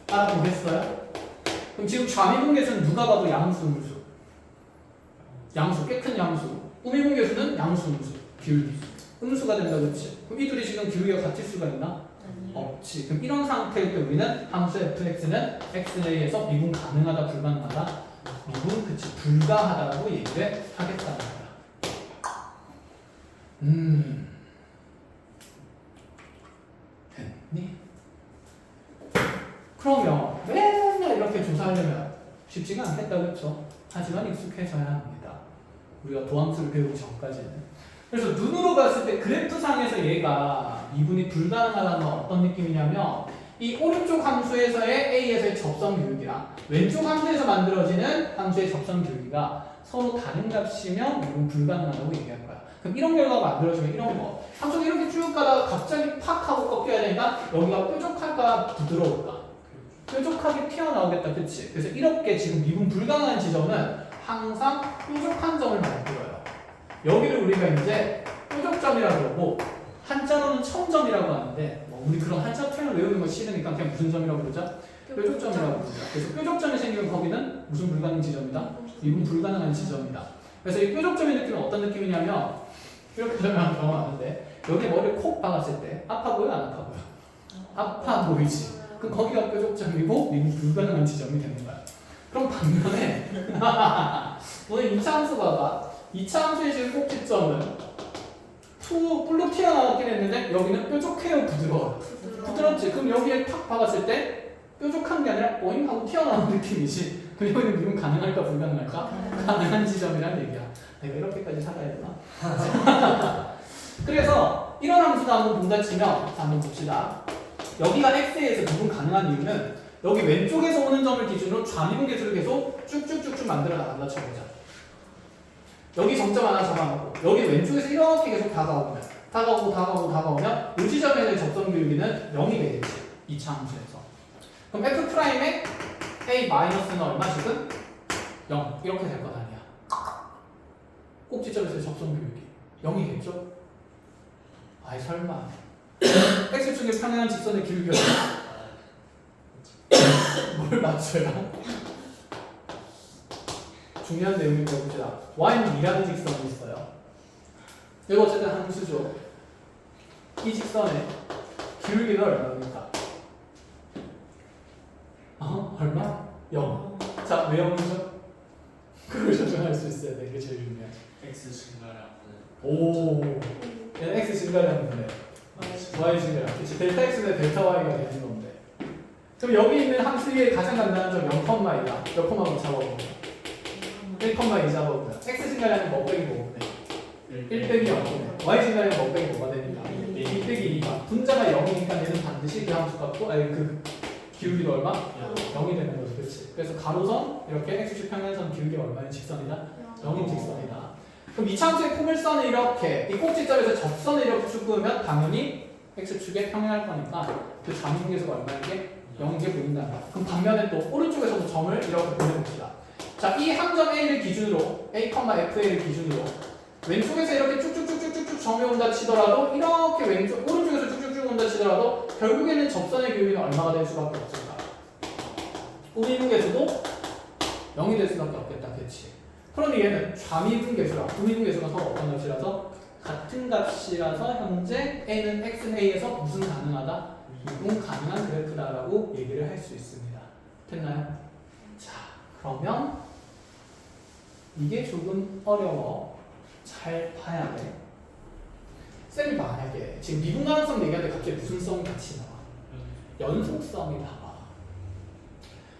거야. 알아보겠어요? 그럼 지금 좌미분계수는 누가 봐도 양수, 음수. 양수, 꽤 큰 양수. 우미분계수는 양수, 음수. 기울기. 음수가 된다, 그치? 그럼 이 둘이 지금 기울기가 같을 수가 있나? 없지. 그럼 이런 상태일 때 우리는 함수 fx는 x 내에서 미분 가능하다, 불가능하다? 미분, 그치, 불가하다라고 얘기를 하겠다는 거야. 됐니? 그러면 맨날 이렇게 조사하려면 쉽지가 않겠다, 그쵸? 하지만 익숙해져야 합니다. 우리가 도함수를 배우기 전까지는. 그래서 눈으로 봤을 때 그래프상에서 얘가 미분이 불가능하다는 건 어떤 느낌이냐면 이 오른쪽 함수에서의 A에서의 접선 기울기랑 왼쪽 함수에서 만들어지는 함수의 접선 기울기가 서로 다른 값이면 미분 불가능하다고 얘기할 거야. 그럼 이런 결과가 만들어지면 이런 거 함수가 이렇게 쭉 가다가 갑자기 팍 하고 꺾여야 되니까 여기가 뾰족할까 부드러울까? 뾰족하게 튀어나오겠다, 그치? 그래서 이렇게 지금 미분 불가능한 지점은 항상 뾰족한 점을 만들어요. 여기를 우리가 이제 뾰족점이라고 그러고 한자로는 청점이라고 하는데 뭐 우리 그런 한자 표현을 외우는 거 싫으니까 그냥 무슨 점이라고 그러죠? 뾰족점이라고 그러죠. 그래서 뾰족점이 생기면 거기는 무슨 불가능 지점이다? 미분 불가능한 지점이다. 그래서 이 뾰족점의 느낌은 어떤 느낌이냐면 이렇게 설명하는 경우가 많은데 여기 머리를 콕 박았을 때 아파 보여, 안 아파 보여? 아파 보이지? 그럼 거기가 뾰족점이고 미분 불가능한 지점이 되는 거야. 그럼 반면에 오늘 2차 함수 봐봐. 2차 함수의 지금 꼭지점은 뿔로 튀어나왔긴 했는데 여기는 뾰족해요, 부드러워요? 부드럽지? 그럼 여기에 탁 박았을 때 뾰족한 게 아니라 오잉 하고 튀어나오는 느낌이지. 그럼 여기는 미분 가능할까 불가능할까? 가능한 지점이란 얘기야. 내가 이렇게까지 살아야 되나? 그래서 이런 함수도 한번 본다 치면 한번 봅시다. 여기가 x에서 미분 가능한 이유는 여기 왼쪽에서 오는 점을 기준으로 좌미분계수를 계속 쭉쭉쭉쭉 만들어 나간다 쳐보자. 여기 점점 하나 잡아놓고 여기 왼쪽에서 이렇게 계속 다가오면 이 지점에서의 접선 기울기는 0이 되겠지. 2차 함수에서. 그럼 F'의 A-는 얼마씩은? 0 이렇게 될 것 아니야. 꼭지점에서의 접선 기울기 0이겠죠? 아이 설마 X축의 평행한 직선의 기울기가 뭘 맞춰요? 중요한 내용인데 봅시다. Y는 이라는 직선이 있어요. 이거 어쨌든 함수죠. 이 직선의 기울기가 얼마입니까? 얼마? 0. 자, 왜 0이죠? 그걸 조정할 수 있어야 돼. 이게 제일 중요해. X 증가량. 오. 얘는 X 증가량인데 Y 증가량. 그치, 델타 X는 델타 Y가 되는 건데. 그럼 여기 있는 함수의 가장 간단한 점 0,2가 몇 콤마로 잡아보면 1,2 잡아보면 X 증가량은 뭐 빼기 뭐네? 1 빼기 0이네. Y 증가량은 뭐 빼기 뭐가 되니까? 2 빼기 2가 분자가 0이니까 얘는 반드시 그 함수 값도 아니 그 기울기가 얼마? 0이 되는 거죠. 그렇지. 그래서 가로선 이렇게 X축 평행선 기울기가 얼마인 직선이다? 0인 직선이다. 그럼 이 함수의 포물선을 이렇게 이 꼭지점에서 접선을 이렇게 쭉 그으면 당연히 X축에 평행할 거니까 그 좌미분계수가 얼마인 게 0인 게 보인다. 그럼 반면에 또 오른쪽에서도 점을 이렇게 보내봅시다. 자, 이 함점 A를 기준으로 A, FA를 기준으로 왼쪽에서 이렇게 쭉쭉쭉쭉쭉 점이 온다 치더라도 이렇게 오른쪽에서 쭉쭉쭉 온다 치더라도 결국에는 접선의 기울기는 얼마가 될 수밖에 없을까? 우미분계수도 0이 될 수밖에 없겠다. 그치? 그런데 얘는 좌미분계수랑 우미분계수가 서로 어떤 값이라서 같은 값이라서 현재 A는 X는 A에서 무슨 가능하다? 미분 가능한 그래프다라고 얘기를 할 수 있습니다. 됐나요? 자, 그러면 이게 조금 어려워. 잘 봐야 돼. 쌤이 만약에 지금 미분 가능성 얘기하는데 갑자기 무슨 성이 같이 나와? 연속성이 나와.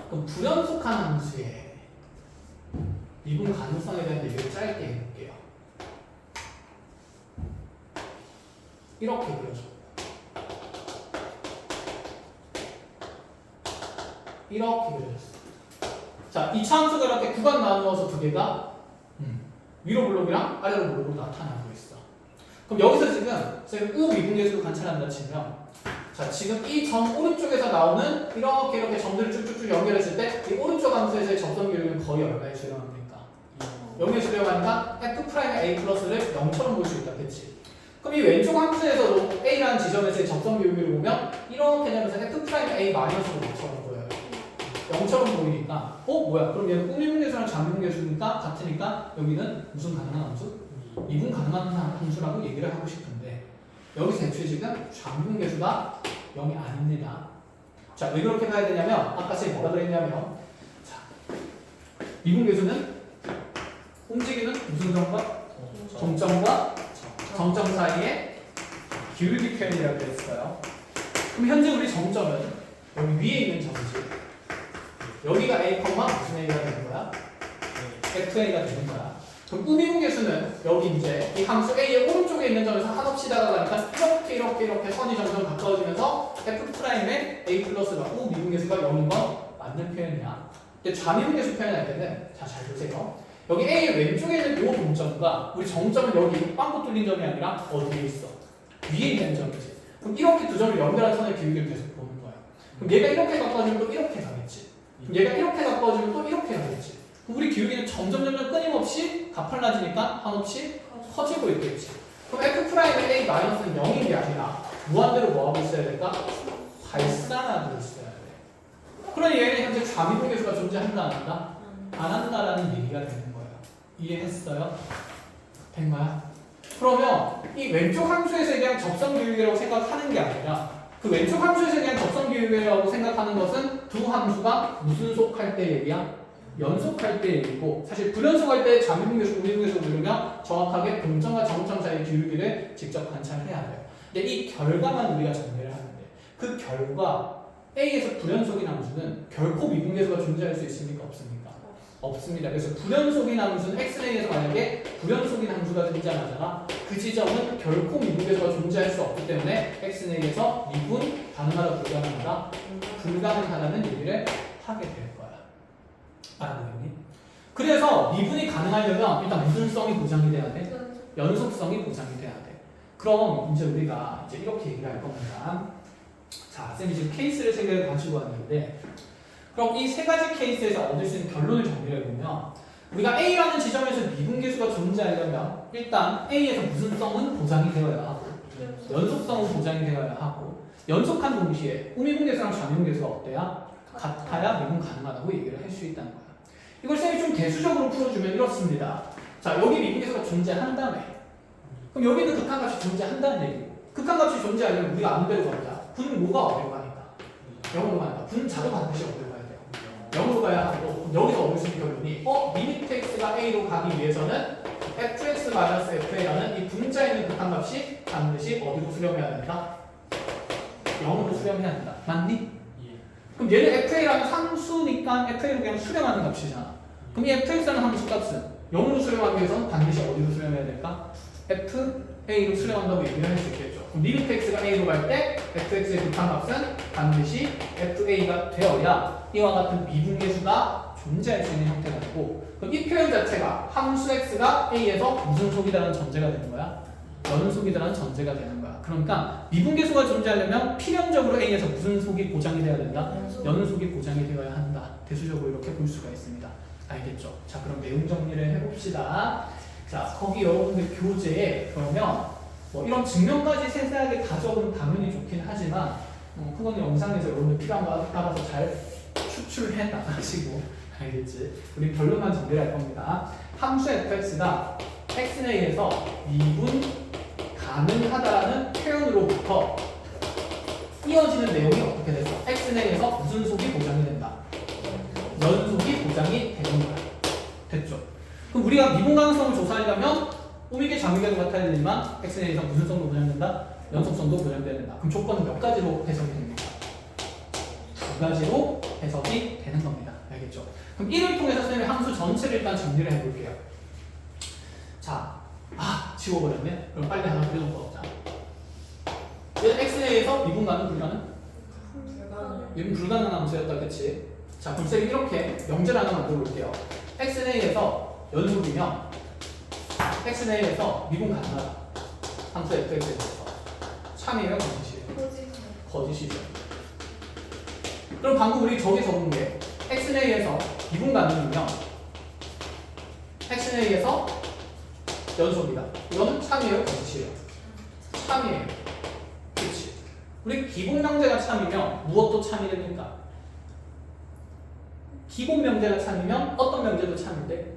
그럼 불연속한 함수에 미분 가능성에 대한 얘기를 짧게 해볼게요. 이렇게 그려줘. 이렇게 그려졌어. 자, 이 차함수가 이렇게 구간 나누어서 두 개가 위로 블록이랑 아래로 블록으로 나타나고 있어. 그럼 여기서 지금 우 미분계수를 관찰한다 치면, 자, 지금 이 점 오른쪽에서 나오는 이렇게 점들을 쭉쭉쭉 연결했을 때 이 오른쪽 함수에서의 접선 비율은 거의 얼마에 수렴합니까? 0에 수렴하니까 F'A 플러스를 0처럼 볼 수 있다. 그치? 그럼 이 왼쪽 함수에서도 A라는 지점에서의 접선 비율을 보면 이렇게 되면서 F'A 마이너스로 0처럼 보여요. 0처럼 보이니까 뭐야? 그럼 얘는 우미분계수랑 좌미분계수니까 같으니까 여기는 무슨 가능한 함수? 미분 가능한 함수라고 얘기를 하고 싶은데 여기서 애초에 지금 좌미분계수가 0이 아닙니다. 자, 왜 그렇게 봐야 되냐면 아까 쌤이 뭐라 그랬냐면, 자, 미분계수는 움직이는 무슨 점과 정점과 정점 사이의 기울기 표현이라고 했어요. 그럼 현재 우리 정점은 여기 위에 있는 점이지. 여기가 A, 무슨 A가 되는 거야? FA가 되는 거야. 그럼 우미분계수는 여기 이제 이 함수 A의 오른쪽에 있는 점에서 한없이 다가가니까 이렇게 선이 점점 가까워지면서 F'의 A 플러스가 우미분계수가 0인 건 맞는 표현이야. 근데 좌미분계수 표현할 때는 잘 보세요. 여기 A의 왼쪽에 있는 이 동점과 우리 정점은 여기 빵꾸 뚫린 점이 아니라 어디에 있어? 위에 있는 점이지. 그럼 이렇게 두 점을 연결한 선의 기울기를 계속 보는 거야. 그럼 얘가 이렇게 가까워지면 또 이렇게 가겠지. 그럼 얘가 이렇게 가까워지면 또 이렇게 가겠지. 그럼 우리 기울기는 점점 끊임없이 가팔라지니까 한없이 커지고 있겠지. 그럼 F'의 A 마이너스는 0인 게 아니라 무한대로 뭐하고 있어야 될까? 발산하고 있어야 돼. 그러니 얘는 현재 좌미분계수가 존재한다 안 한다? 안 한다라는 얘기가 되는 거예요. 이해했어요? 된 거야? 그러면 이 왼쪽 함수에서에 대한 접선 기울기라고 생각하는 게 아니라 그 왼쪽 함수에서에 대한 접선 기울기라고 생각하는 것은 두 함수가 무슨 속할 때 얘기야? 연속할 때 얘기고, 사실 불연속할 때 좌미분계수, 우미분계수 누르면 정확하게 동점과 정점 사이의 기울기를 직접 관찰해야 돼요. 근데 이 결과만 우리가 정리를 하는데 그 결과 A에서 불연속인 함수는 결코 미분계수가 존재할 수 있습니까? 없습니까? 없습니다. 그래서 불연속인 함수는 X에서 만약에 불연속인 함수가 존재하잖아. 그 지점은 결코 미분계수가 존재할 수 없기 때문에 X에서 미분 가능하다 불가능하다? 불가능하다는 얘기를 하게 될 거야. 알아보겠니? 그래서 미분이 가능하려면 일단 무슨 성이 보장이 돼야 돼? 연속성이 보장이 돼야 돼. 그럼 이제 우리가 이제 이렇게 얘기를 할 겁니다. 자, 쌤이 지금 케이스를 3개를 가지고 왔는데, 그럼 이 3가지 케이스에서 얻을 수 있는 결론을 정리해 보면, 우리가 A라는 지점에서 미분계수가 존재하려면 일단 A에서 무슨 성은 보장이 되어야 하고, 연속성은 보장이 되어야 하고, 연속한 동시에 우미분계수랑 좌미분계수가 어때야? 같아야 미분 가능하다고 얘기를 할 수 있다는 거야. 이걸 쌤이 좀 대수적으로 풀어주면 이렇습니다. 자, 여기 미분계수가 존재한다며. 그럼 여기는 극한값이 존재한다는 얘기고, 극한값이 존재하려면 우리가 아무 데로 가자. 분 뭐가 어디로 가니까? 0으로 가니까. 분 자도 반드시 어디로 가야 돼요? 0으로 가야 하고, 여기서 얻을 수 있는 결론이 리미트 x가 a로 가기 위해서는 fx-fa라는 이 분자에 있는 극한값이 반드시 어디로 수렴해야 된다? 0으로 수렴해야 된다. 맞니? 그럼 얘는 fa라는 함수니까 fa로 그냥 수렴하는 값이잖아. 그럼 이 fx라는 함수 값은 0으로 수렴하기 위해서는 반드시 어디로 수렴해야 될까? fa로 수렴한다고 얘기를 할 수 있겠죠. 그럼 리미트 x가 a로 갈 때 fx의 극한값은 반드시 fa가 되어야 이와 같은 미분계수가 존재할 수 있는 형태가 되고, 그럼 이 표현 자체가 함수 x가 a에서 무슨 속이다라는 전제가 되는 거야? 연속이다라는 전제가 되는 거야. 그러니까 미분계수가 존재하려면 필연적으로 A에서 무슨 속이 보장이 되어야 된다? 연속이 보장이 되어야 한다. 대수적으로 이렇게 볼 수가 있습니다. 알겠죠? 자, 그럼 내용 정리를 해봅시다. 자, 거기 여러분들 교재에 그러면 뭐 이런 증명까지 세세하게 다 적으면 당연히 좋긴 하지만 그건 영상에서 여러분들 필요한 거 따라서 잘 추출해 나가시고 알겠지? 우리 결론만 정리할 겁니다. 함수 fx가 x에서 미분 가능하다라는 표현으로부터 이어지는 내용이 어떻게 됐어? x에서 무슨 속이 보장이 된다? 연속이 보장이 되는 거야. 됐죠? 그럼 우리가 미분 가능성을 조사하려면 오미게 장미계도 같아야 되지만 x에서 무슨 성도 보장된다? 연속성도 보장된다. 그럼 조건은 몇 가지로 해석이 됩니까? 두 가지로 해석이 되는 겁니다. 알겠죠? 그럼 이를 통해서 선생님이 함수 전체를 일단 정리를 해볼게요. 자, 지워버렸네? 그럼 빨리 하나 그려놓고 없자. 얘는 x에서 미분 가능, 불가능? 미분 불가능한 함수였다, 그치? 자, 그럼 쌤이 이렇게 명제를 하나 만들어 볼게요. x에서 연속이면 x에서 미분 가능하다. 함수 fx에 대해서. 참이에요, 거짓이에요? 거짓이죠. 그럼 방금 우리 저기 적은 게 x에서 미분 가능이면 x에서 연속이다. 이거는 참이에요, 거짓이에요? 참이에요. 그치? 우리 기본 명제가 참이면 무엇도 참이 됩니까? 기본 명제가 참이면 어떤 명제도 참인데?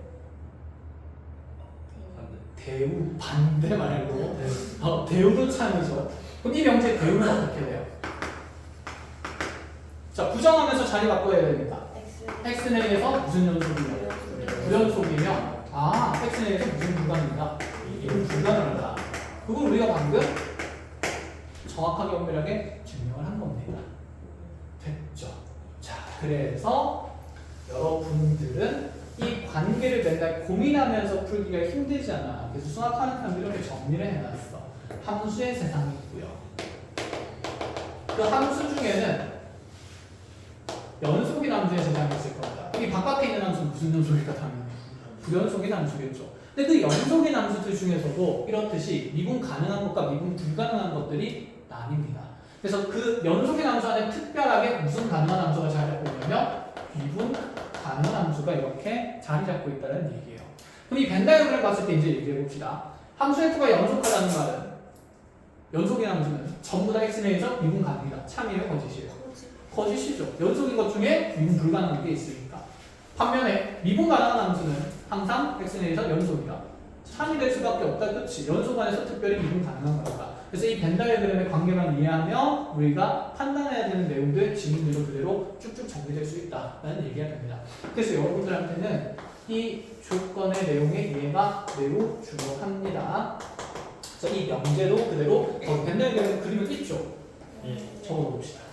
대우 반대 말고 대우도 참이죠. 그럼 이 명제의 대우는 어떻게 돼요? 자, 부정하면서 자리 바꿔야 됩니다. x에서 무슨 연속이면? 불연속이면 x에서 무슨 불가능이다? 이건 불가능하다. 그걸 우리가 방금 정확하게 엄밀하게 증명을 한 겁니다. 됐죠? 자, 그래서 여러분들은 이 관계를 맨날 고민하면서 풀기가 힘들잖아. 그래서 수학하는 사람들이 이렇게 정리를 해놨어. 함수의 세상이 있고요. 그 함수 중에는 연속인 함수의 세상이 있을 겁니다. 여기 바깥에 있는 함수는 무슨 연속일까? 당연히 불연속인 함수겠죠. 근데 그 연속인 함수들 중에서도 이렇듯이 미분 가능한 것과 미분 불가능한 것들이 나뉩니다. 그래서 그 연속인 함수 안에 특별하게 무슨 가능한 함수가 자리 잡고 있냐면 미분 가능한 함수가 이렇게 자리 잡고 있다는 얘기예요. 그럼 이 벤다이어그램 봤을 때 이제 얘기해 봅시다. 함수 f가 연속하다는 말은 연속인 함수는 전부 다 x에서 미분 가능이다. 참이에요, 거짓이에요? 거짓이죠. 연속인 것 중에 미분 불가능한 게 있으니까. 반면에 미분 가능한 함수는 항상 x에서 연속이다. 참이 될 수밖에 없다. 그치? 연속 안에서 특별히 미분 가능한 거니까. 그래서 이 벤다이어그램의 관계만 이해하면 우리가 판단해야 되는 내용들, 지문들도 그대로 쭉쭉 정리될 수 있다라는 얘기가 됩니다. 그래서 여러분들한테는 이 조건의 내용의 이해가 매우 중요합니다. 자, 이 명제도 그대로 벤다이어그램 그림을 있죠? 적어봅시다.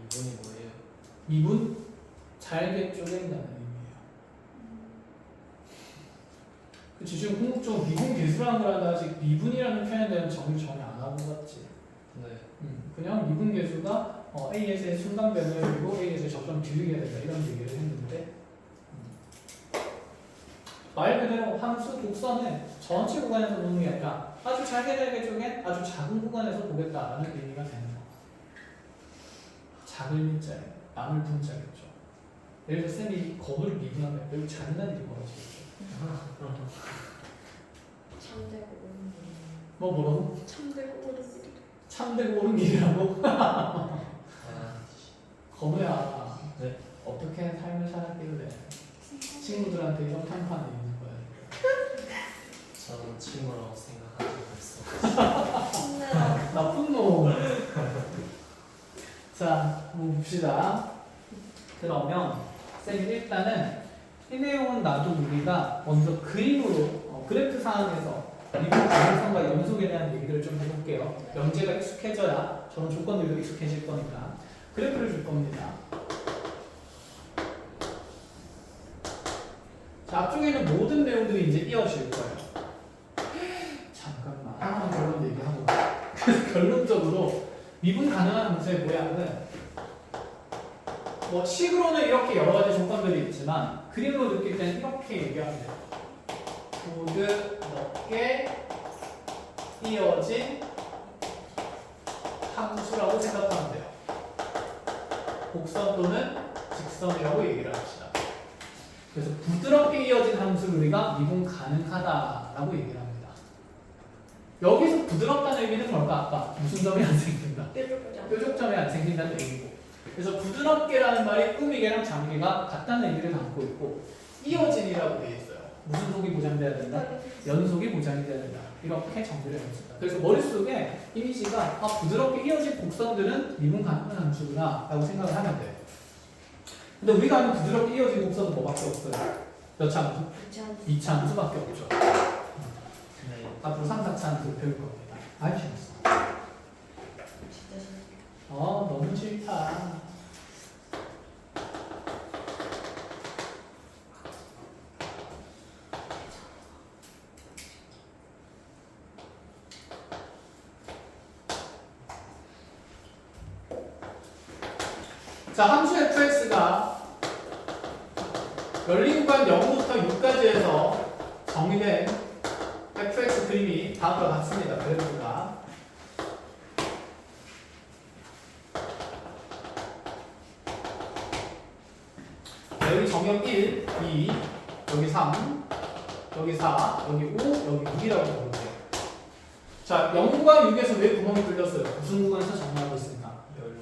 미분이 뭐예요? 미분 잘게 쪼갠다는 의미예요. 그치, 지금 궁극적으로 미분 계수라는 걸 하다 아직 미분이라는 표현에 대한 정의 전혀 안 하고 갔지. 네. 그냥 미분 계수가 A에서의 순간변을 그리고 A에서의 적정 비율이 된다 이런 얘기를 했는데 말 그대로 함수 곡선을 전체 구간에서 보는 게 아니라 아주 잘게 쪼갠 아주 작은 구간에서 보겠다라는 의미가 되는 거. 작을 문자에 남을 분자겠죠. 예를 들어 쌤이 거울 미분하면 매우 잔인한 일이 벌어지겠죠. 참되고 옳은 길. 뭐라고? 참되고 옳은 길. 참되고 옳은 길이라고? 거무야. 네. 어떻게 삶을 살았길래 친구들한테 이런 평판을 있는 거야? 저는 친구라고 생각하지 않았어. 참내라. 나쁜 놈. 자, 한번 봅시다. 그러면 쌤이 일단은 이 내용은 나도 우리가 먼저 그림으로 그래프 상황에서 미분 가능성과 연속에 대한 얘기를 좀 해볼게요. 명제가 익숙해져야 저런 조건들도 익숙해질 거니까 그래프를 줄 겁니다. 자, 앞쪽에는 모든 내용들이 이제 이어질 거예요. 잠깐만, 하나만 결론 얘기하고 그래서 결론적으로 미분 가능한 함수의 모양은 뭐 식으로는 이렇게 여러 가지 조건들이 있지만 그림으로 느낄 때는 이렇게 얘기하면 돼요. 부드럽게 이어진 함수라고 생각하면 돼요. 곡선 또는 직선이라고 얘기를 합시다. 그래서 부드럽게 이어진 함수를 우리가 미분 가능하다라고 얘기를 합니다. 여기서 부드럽다는 의미는 뭘까? 아까 무슨 점이 안 생긴다? 뾰족점이 안 생긴다는 얘기고, 그래서 부드럽게라는 말이 음이개랑 잠이개가 같다는 의미를 담고 있고, 이어진이라고 되어 있어요. 무슨 속이 보장돼야 된다? 연속이 보장이 돼야 된다. 이렇게 정리를 해줬습니다. 그래서 머릿속에 이미지가 부드럽게 이어진 곡선들은 미분 가능한 함수구나 라고 생각을 하면 돼요. 근데 우리가 아는 부드럽게 이어진 곡선은 뭐밖에 없어요? 몇 차 함수? 2차 함수밖에 없죠. 네. 앞으로 3, 4차 함수 배울 겁니다. 아유 재밌어. 진짜 싫어. 너무 싫다. 자, 함수 fx가 열린 구간 0부터 6까지에서 정의된 fx 그림이 다음과 같습니다. 그래프가 여기 정역 1, 2, 여기 3, 여기 4, 여기 5, 여기 6이라고 적을게요. 자, 0구간 6에서 왜 구멍이 뚫렸어요? 무슨 구간에서 정리하고 있습니까?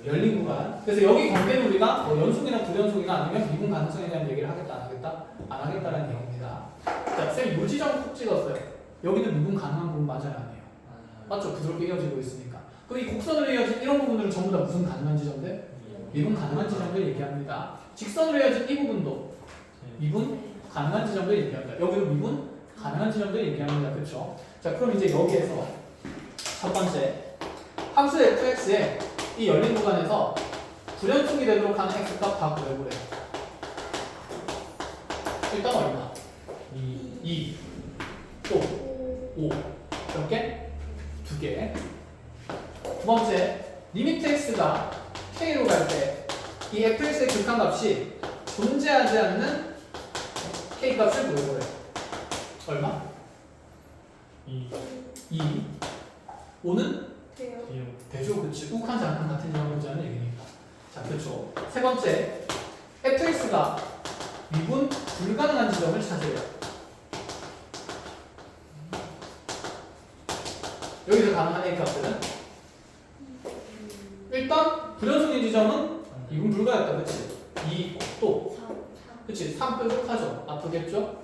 열린 구간. 그래서 여기 관계는 우리가 뭐 연속이나 불연속이나 아니면 미분 가능성에 대한 얘기를 하겠다, 안 하겠다? 안 하겠다라는 얘기입니다. 자, 쌤, 요 지점 콕 찍었어요. 여기는 미분 가능한 부분 맞아요, 아니에요? 맞죠? 부드럽게 이어지고 있으니까. 그럼 이 곡선으로 이어진 이런 부분들은 전부 다 무슨 가능한 지점들? 미분 가능한 지점들 얘기합니다. 직선으로 이어진 이 부분도 미분 가능한 지점들 얘기합니다. 여기도 미분 가능한 지점들 얘기합니다. 그렇죠? 자, 그럼 이제 여기에서 첫 번째 함수 fx에 이 열린 구간에서 불연속이 되도록 하는 x값 다 구해보래요. 일단 얼마? 2 또 5 몇 개? 2개. 두 번째, 리미트 x가 k로 갈 때 이 fx의 극한값이 존재하지 않는 k값을 구해보래요. 얼마? 2 5는? 돼요. 되죠. 그치. 욱한 장판 같은 점을 보자는 얘기니까. 자, 그렇죠. 세 번째, fx가 미분 불가능한 지점을 찾으래요. 여기서 가능한 a 값들은 일단 불연속인 지점은 미분 불가였다. 그치? 2, 또 3, 그치? 3 뾰족하죠. 아프겠죠?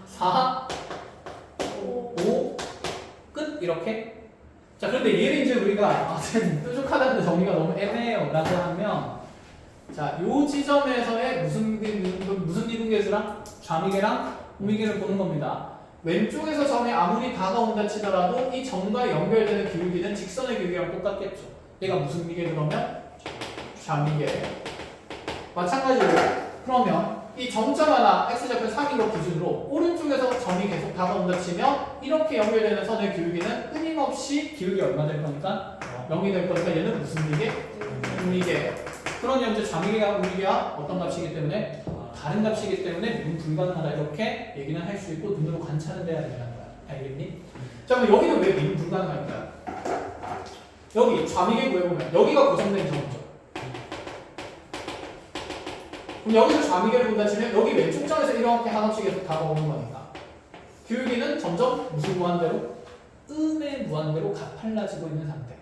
4, 4, 5, 끝. 이렇게. 자, 그런데 얘를 이제 우리가 뾰족하다는 정의가 너무 애매해요 라고 하면, 자, 요 지점에서의 무슨 미분계수랑 좌미계랑 우미계를 보는 겁니다. 왼쪽에서 점이 아무리 다가온다 치더라도 이 점과 연결되는 기울기는 직선의 기울기랑 똑같겠죠. 얘가 무슨 미계 그러면? 좌미계. 마찬가지로 그러면 이 점점 하나 x좌표 3인거 기준으로 오른쪽에서 점이 계속 다가온다 치면 이렇게 연결되는 선의 기울기는 끊임없이 기울기 얼마 될 거니까? 0이 될 거니까 얘는 무슨 미계? 우미계. 그러니 이제 좌미계가 우미계와 어떤 값이기 때문에? 다른 값이기 때문에 미분 불가능하다 이렇게 얘기는 할 수 있고 눈으로 관찰은 돼야 되는 거야. 알겠니? 자, 그럼 여기는 왜 미분 불가능할까요? 여기 좌미계 구해보면 여기가 고정된 점이죠. 그럼 여기서 좌미계를 본다 치면 여기 왼쪽 점에서 이렇게 하나씩 계속 다가오는 거니까 기울기는 점점 무슨 무한대로? 음의 무한대로 가팔라지고 있는 상태.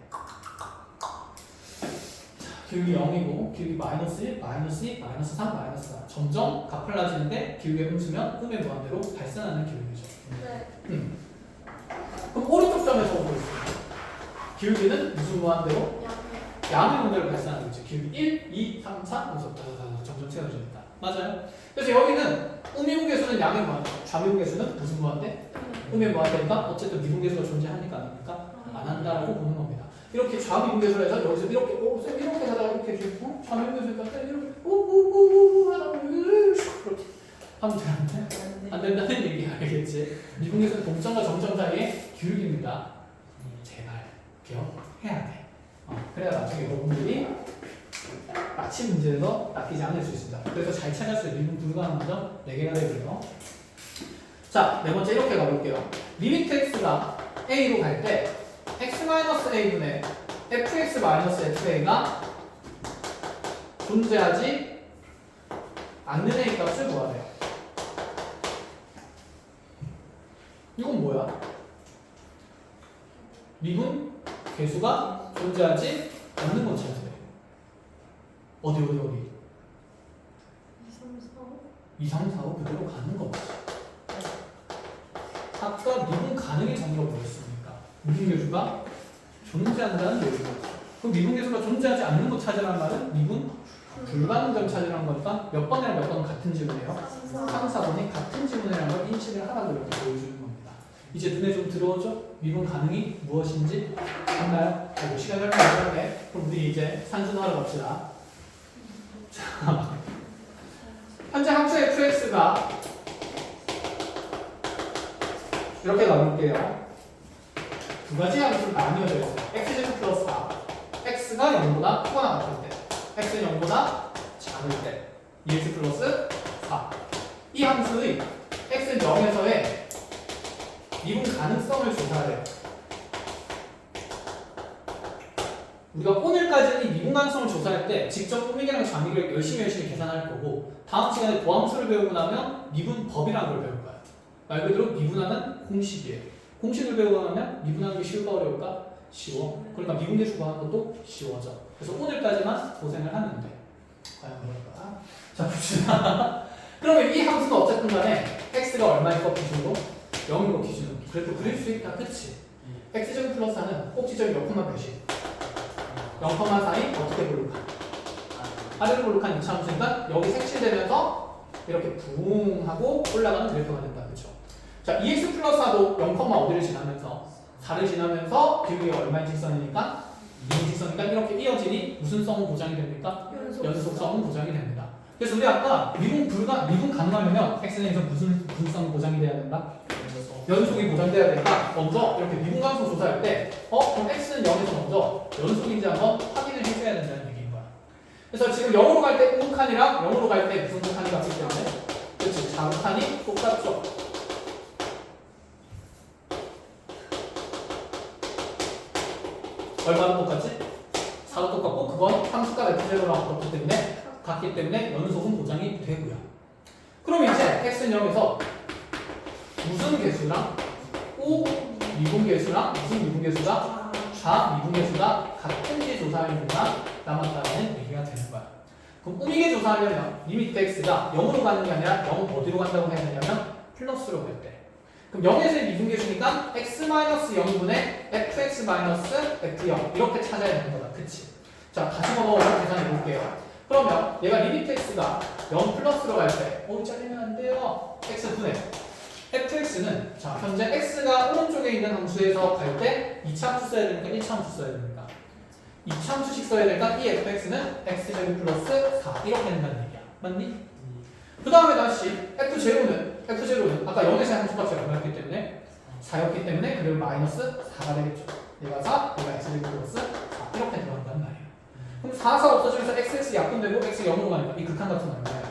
기울기 0이고 기울기 마이너스 1, 마이너스 2, 마이너스 3, 마이너스 4 점점 가팔라지는데 기울기가 음수면 음의 무한대로 발산하는 기울기죠. 네. 그럼 오른쪽 점에서 보고 있습니다. 기울기는 무슨 무한대로? 양의 무한대로 발산하는 거죠. 기울기 1, 2, 3, 4 그래서 점점 채워져 있다. 맞아요? 그래서 여기는 음미분계수는 양의 무한대, 좌미분계수는 무슨 무한대? 음의 무한대니까 어쨌든 미분계수가 존재하니까 안 합니까? 안 한다라고 보는 겁니다. 이렇게 좌미분계수를 해서 여기서 이렇게 이렇게 하다가 이렇게 해주고 좌미분계수를 갖다 이렇게 오오오오 하다가 이렇게 하면 되는데 안 된다는 얘기 알겠지? 미분계수는 동점과 점점 사이의 기울기입니다. 제발 기억해야 돼. 그래야 나중에 여러분들이 아침 문제에서 낚이지 않을 수 있습니다. 그래서 잘 찾았어요. 미분 불가능한 점 4개가 되고요. 자, 네 번째 이렇게 가볼게요. 리미트 x가 a로 갈 때 x-a분의 fx-fa가 존재하지 않는 a 값을 구하래요. 이건 뭐야? 미분 계수가 존재하지 않는 건 찾으세요. 어디? 2, 3, 4, 2, 3, 4, 5 그대로 가는 거지. 아까 미분 가능의 정의가 뭐였습니까? 미분 계수가 존재한다는 얘기죠. 그럼 미분 계수가 존재하지 않는 거 찾으라는 말은 미분 불가능점 찾으라는 거니까 몇 번이랑 몇 번은 같은 지문이에요? 3, 4번이 같은 지문이라는 걸 인식을 하라고 이렇게 보여주는 겁니다. 이제 눈에 좀 들어오죠? 미분 가능이 무엇인지 알나요? 자, 시간 설명하는데 그럼 우리 이제 산순하러 갑시다. 자, 현재 함수 fx가 이렇게 가볼게요. 두 가지 함수로 나뉘어져 있어요. x제곱 플러스 4. x가 0보다 크거나 같을 때, x는 0보다 작을 때, 2x 플러스 4. 이 함수의 x는 0에서의 미분 가능성을 조사해요. 우리가 오늘까지는 이 미분 가능성을 조사할 때 직접 꾸미기랑 좌미를 열심히 계산할 거고 다음 시간에 도함수를 배우고 나면 미분법이라는 걸 배울 거야. 말 그대로 미분하는 공식이에요. 공식을 배우고 나면 미분하는 게 쉬울까 어려울까? 쉬워. 그러니까 미분계수 구하는 것도 쉬워져. 그래서 오늘까지만 고생을 하면 돼. 과연 그럴까? 자 봅시다. 그러면 이 함수는 어쨌든 간에 x가 얼마일 것 기준으로? 0인 것 기준으로. 그래도 그릴 수 있다. 그치? x제곱 플러스 4는 꼭지점이 몇 콤마 몇이? 0,4이 어떻게 볼록한? 아래로 볼록한 2차 함수니까 여기 색칠되면서 이렇게 붕 하고 올라가는 그래프가 된다. 그쵸? 자, 2x 플러스 4도 0, 어디를 지나면서 4를 지나면서 비율이 얼마인 직선이니까 2인 직선이니까 이렇게 이어지니 무슨 성은 보장이 됩니까? 연속성은 보장이 됩니다. 그래서 우리 아까 미분 가능하려면 x는에서 무슨 성이 보장이 돼야 된다? 연속이 보장돼야 되니까 먼저 이렇게 미분 가능성 조사할 때 그럼 x는 0에서 먼저 연속인지 한번 확인을 해줘야 된다는 얘기인 거야. 그래서 지금 0으로 갈 때 우극한이랑 0으로 갈 때 무슨 극한이 같기 때문에 그렇지 자극한이 똑같죠. 얼마나 똑같지? 4도 똑같고 그건 함수값 f제로랑 같기 때문에 연속은 보장이 되고요. 그럼 이제 x는 0에서 무슨 계수랑 미분계수랑 무슨 미분계수가 미분계수가 같은지 조사하려면 남았다는 얘기가 되는 거야. 그럼 꾸미게 조사하려면 리미트 x가 0으로 가는 게 아니라 0 어디로 간다고 해야 되냐면 플러스로 갈 때. 그럼 0에서의 미분계수니까 x-0분의 fx-f0 이렇게 찾아야 되는 거다. 그치? 자, 다시 한번 계산해 볼게요. 그러면 얘가 리미트 x가 0 플러스로 갈 때 잘리면 안 돼요. x분의 fx는 자 현재 x가 오른쪽에 있는 함수에서 갈 때 2차 함수 써야 되니까 1차 함수 써야 됩니까? 2차 함수씩 써야 되니까 이 fx는 x제곱 플러스 4 이렇게 된다는 얘기야. 맞니? 그 다음에 다시 f제로는 아까 0에서 함수값이 얼마였기 때문에 4였기 때문에 그리고 마이너스 4가 되겠죠. 얘가 4, 얘가 x제곱 플러스 4 이렇게 들어간단 말이에요. 그럼 4, 4 없어지면서 x 약분되고 x 0으로 가니까 이 극한값은 얼마예요?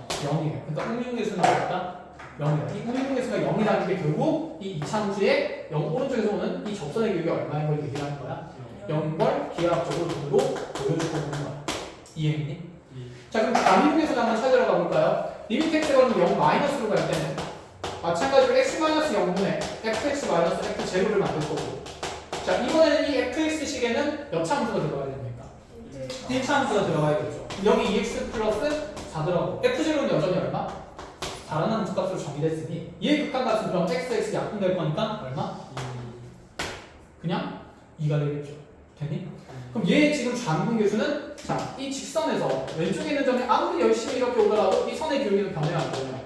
0이에요. 그러니까 음용계수는 뭐였다? 0이다. 이 음용계수가 0이라는 게 결국 이 이차함수의 0 오른쪽에서 오는 이 접선의 기울기 얼마인 걸 얘기하는 거야? 0인 걸 기하학적으로 눈으로 보여주고 보는 거야. 이해했니? 자 그럼 가미분계수를 한번 찾으러 가볼까요? 리미트 x가 0 마이너스로 갈 때는 마찬가지로 x-0분의 fx-f0를 만들 거고 자 이번에는 이 fx식에는 몇 차 함수가 들어가야 됩니까? 1차 함수가 들어가야겠죠. 여기 2x 플러스 4 들어가고 f0는 여전히 얼마? 다른 함수값으로 정의됐으니 얘의 극한값은 그럼 x 약분될 거니까 얼마? 그냥 2가 되겠죠. 되니? 그럼 얘의 지금 좌미분계수는 자, 이 직선에서 왼쪽에 있는 점이 아무리 열심히 이렇게 오더라도 이 선의 기울기는 변해요 안 변해요?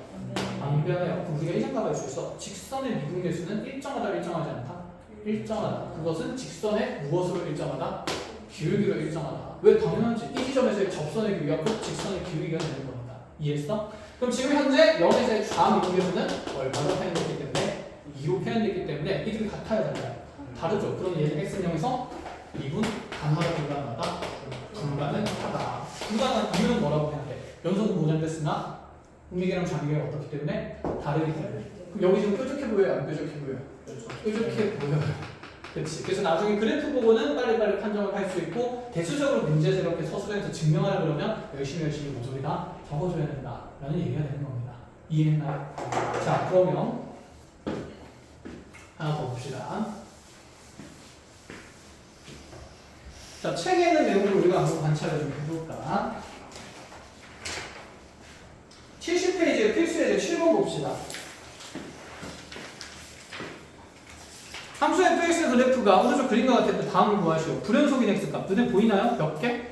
안 변해요. 그럼 우리가 이 생각할 수 있어. 직선의 미분계수는 일정하다 일정하지 않다? 일정하다. 그것은 직선의 무엇으로 일정하다? 기울기로 일정하다. 왜 당연하지? 이 지점에서의 접선의 기울기가 곧 직선의 기울기가 되는 겁니다. 이해했어? 그럼 지금 현재 0에서의 좌미분계수는 얼마로 표현됐기 때문에 2로 표현됐기 때문에 이 둘이 같아야 된다. 다르죠. 그럼 얘는 x는 0에서 미분 가능하다 불가능하다? 불가능하다. 불가능한 이유는 뭐라고 해야 돼? 연속은 모자됐으나 음미계랑 잠미계가 어떻기 때문에 다르기 때문에. 그럼 여기 지금 뾰족해 보여요? 안 뾰족해 보여요? 뾰족해 보여요. 그렇지. 그래서 나중에 그래프 보고는 빨리빨리 판정을 할 수 있고 대수적으로 문제에서 이렇게 서술해서 증명하려 그러면 열심히 모조리 다 적어줘야 된다라는 얘기가 되는 겁니다. 이해했나요? 자, 그러면 하나 더 봅시다. 자, 책에 있는 내용을 우리가 한번 관찰을 좀 해볼까? 70페이지의 필수예제 7번 봅시다. 함수 fx의 그래프가 오른쪽 그린 것 같을 때 다음을 구하시오. 불연속인 x값 눈에 보이나요? 몇 개?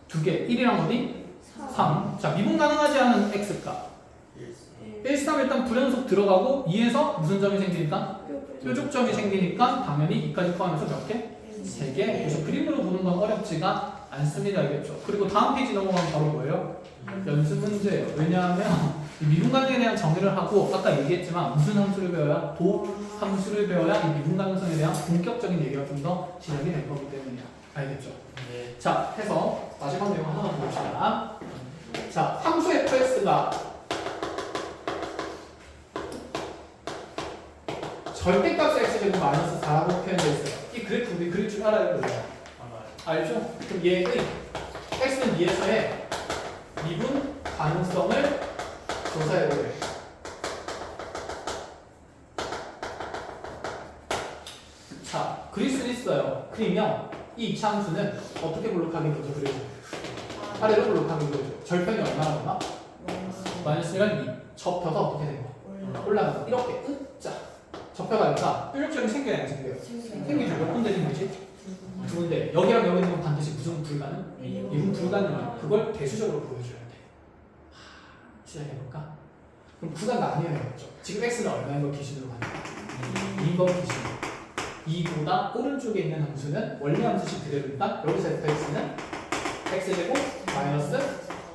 2개. 1이랑 어디? 3. 자, 미분 가능하지 않은 x값 1, 3 일단 불연속 들어가고 2에서 무슨 점이 생기니까? 뾰족점이 생기니까 당연히 2까지 포함해서 몇 개? 3개. 그래서 그림으로 보는 건 어렵지가 않습니다. 알겠죠? 그리고 다음 페이지 넘어가면 바로 뭐예요? 연습 문제예요. 왜냐하면 이 미분 가능에 대한 정의를 하고 아까 얘기했지만 무슨 함수를 배워야? 함수를 배워야 이 미분 가능성에 대한 본격적인 얘기가 좀 더 시작이 될 거기 때문이야. 알겠죠? 네. 자, 해서 마지막 내용 하나만 봅시다. 자, 함수 fx가 절대값의 x제곱 마이너스 4라고 표현되어 있어요. 이 그래프 우리 그릴 줄 알아요? 몰라요? 알죠? 그럼 얘의 x는 2에서의 미분 가능성을 조사해보래요. 자, 그릴 수는 있어요. 그리면 이 2차 함수는 어떻게 블록하게 먼저 그려줘요? 아래로 블록하게 그려줘요. 절편이 얼마나 되나? 마이너스 1은 2. 접혀서 어떻게 돼요? 올라가서 이렇게 으짜 접혀가 아니라 뾰족점이 생겨야 안 생겨요? 생기죠. 몇 군데 생기지? 두 군데. 여기랑 여기는 건 반드시 무슨 불가능? 미분 불가능한 그걸 대수적으로 보여줘야 돼. 시작해볼까? 그럼 구간 나뉘어야겠죠. 지금 x는 얼마인 걸 기준으로 가는 2번 기준. 2보다 오른쪽에 있는 함수는 원래 함수식 그대로니까 여기서 fx는 x제곱 마이너스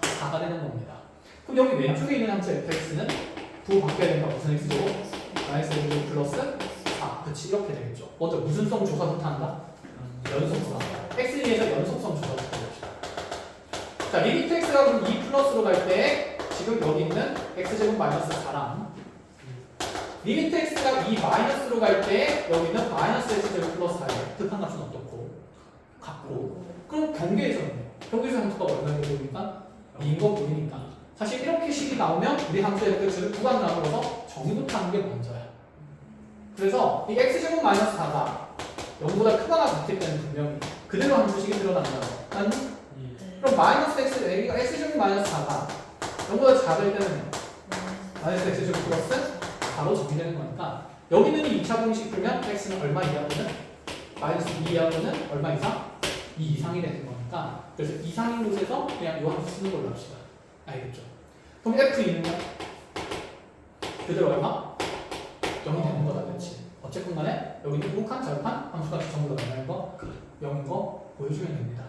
4가 되는 겁니다. 그럼 여기 왼쪽에 있는 함수 fx는 부호 바뀌어야 되니까 무슨 x제곱? 마이너스 x제곱 플러스 4. 그치, 이렇게 되겠죠. 먼저 무슨 성 조사부터 한다? 연속성. x에 의해서 연속성 조사부터 해봅시다. 자, 리미트 x가 그럼 2 플러스로 갈 때 지금 여기 있는 x제곱 마이너스 4랑 리미트 x가 2 마이너스로 갈 때 여기는 마이너스 x제곱 플러스 4예요. 득한 값은 어떻고? 같고. 그럼 경계에서는요? 경계에서 함수가 얼마나 보이니까? 2인 거 보이니까. 사실 이렇게 식이 나오면 우리 함수 fx를 구간 나누어서 정의부터 하는 게 먼저야. 그래서 이 x제곱 마이너스 4가 0보다 크거나 같을 때는 분명히 그대로 함수식이 드러난다고. 아니? 그럼 마이너스 x가 x제곱 마이너스 4가 0보다 작을 때는 마이너스 x제곱 플러스 4로 정의되는 거니까 여기는 2차 공식 풀면 x는 얼마 이하고는 마이너스 2 이하고는 얼마 이상? 2 이상이 되는 거니까 그래서 이상인 곳에서 그냥 이 함수 쓰는 걸로 합시다. 알겠죠? 그럼 f2는요? 그대로 얼마? 0이 되는 거다. 그렇지? 어쨌건 간에 여기는 우칸, 절칸, 함수값이 전부 다 얼마인 거? 0인 거 보여주면 됩니다.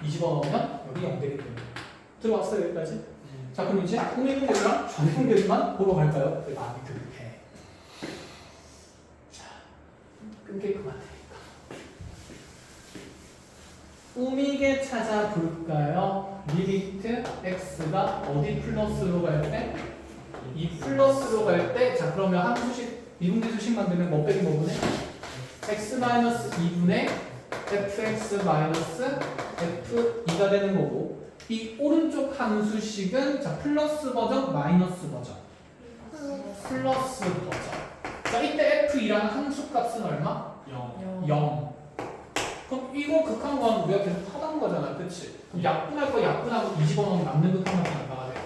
20원 넣으면 여기 0 되기 때문에 들어왔어요 여기까지? 자, 그럼 이제 홍익계수랑 전홍계수만 보러 갈까요? 마음이 급해. 자, 끊길 것 같으니까. 우미계 찾아볼까요? 리미트 x가 어디 플러스로 갈 때? 2 플러스로 갈 때, 자, 그러면 함수식, 미분계수식 만들면 뭐 빼기 뭐 분의? x-2분의 fx-f2가 되는 거고, 이 오른쪽 함수식은 자 플러스 버전, 마이너스 버전. 플러스 버전. 자, 이때 f2라는 함수값은 얼마? 0. 그럼 이거 극한 건 우리가 계속 하던 거잖아, 그치? 그럼 약분할 거 약분하고 20원은 남는 극한값은 얼마가 돼요?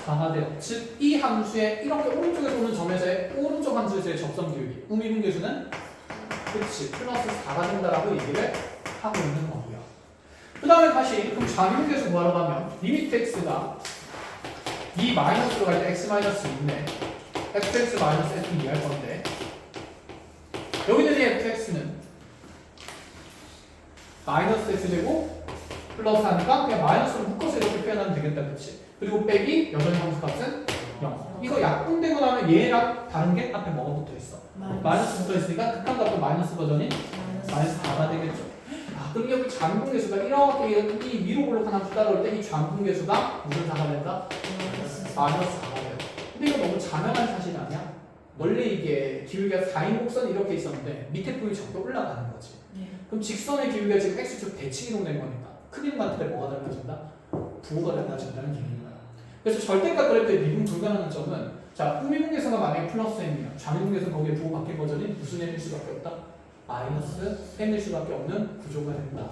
4가 돼요. 즉, 이 함수의 이렇게 오른쪽에 보는 점에서의 오른쪽 함수에서의 접점 기울기, 우미분계수는 그치, 플러스 4가 된다라고 얘기를 하고 있는 거고요. 그 다음에 다시 그럼 좌미분계수 구하러 가면 리미트 x가 2 마이너스로 갈 때 x 마이너스 2분의 fx 마이너스 f 이해할 건데 여기는 이 fx는 마이너스 x제곱 플러스 하니까 그냥 마이너스로 묶어서 이렇게 표현하면 되겠다. 그치? 그리고 빼기 여전히 함수값은 0. 이거 약분되고 나면 얘랑 다른 게 앞에 뭐가 붙어 있어? 마이너스 붙어 있으니까 극한값도 마이너스 버전인 마이너스 4가 되겠죠. 그럼 여기 좌분계수가 이렇게 이 위로 올라가나 따라올 때 이 좌분계수가 무슨 사가 된다? 마이너스 4가 돼요. 근데 이거 너무 자명한 사실 아니야? 원래 이게 기울기가 4인 곡선이 이렇게 있었는데 밑에 부분이 적게 올라가는 거지. 네. 그럼 직선의 기울기가 지금 x축 대칭 이동된 거니까 크기는 같은데 뭐가 달라진다? 부호가 달라진다는 얘기인 거야. 그래서 절대값 그럴 때 미분 불가능한 점은 자, 우미분계수가 만약에 플러스 n이야. 좌미분계수는 거기에 부호 바뀐 버전이 무슨 n일 수밖에 없다? 마이너스 n일 수밖에 없는 구조가 된다.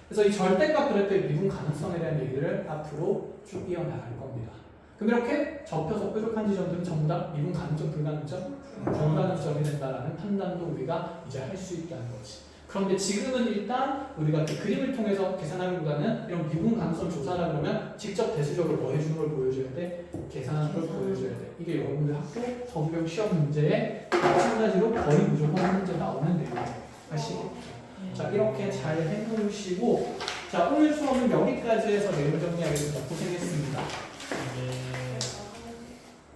그래서 이 절대값 그럴 때 미분 가능성에 대한 얘기를 앞으로 쭉 이어나갈 겁니다. 그럼 이렇게 접혀서 뾰족한 지점들은 전부 다 미분 가능점, 불가능점, 불가능점이 된다라는 판단도 우리가 이제 할 수 있다는 거지. 그런데 지금은 일단 우리가 그 그림을 통해서 계산하기보다는 이런 미분 가능성 조사를 그러면 직접 대수적으로 뭐 해주는 걸 보여줘야 돼? 계산하는 걸 보여줘야 돼. 이게 여러분들 학교 정규형 시험 문제에 마찬가지로 거의 무조건 문제 나오는 내용이에요. 아시겠죠? 자, 이렇게 잘 해놓으시고 자, 오늘 수업은 여기까지 해서 내용 정리하겠습니다. 고생했습니다. 네.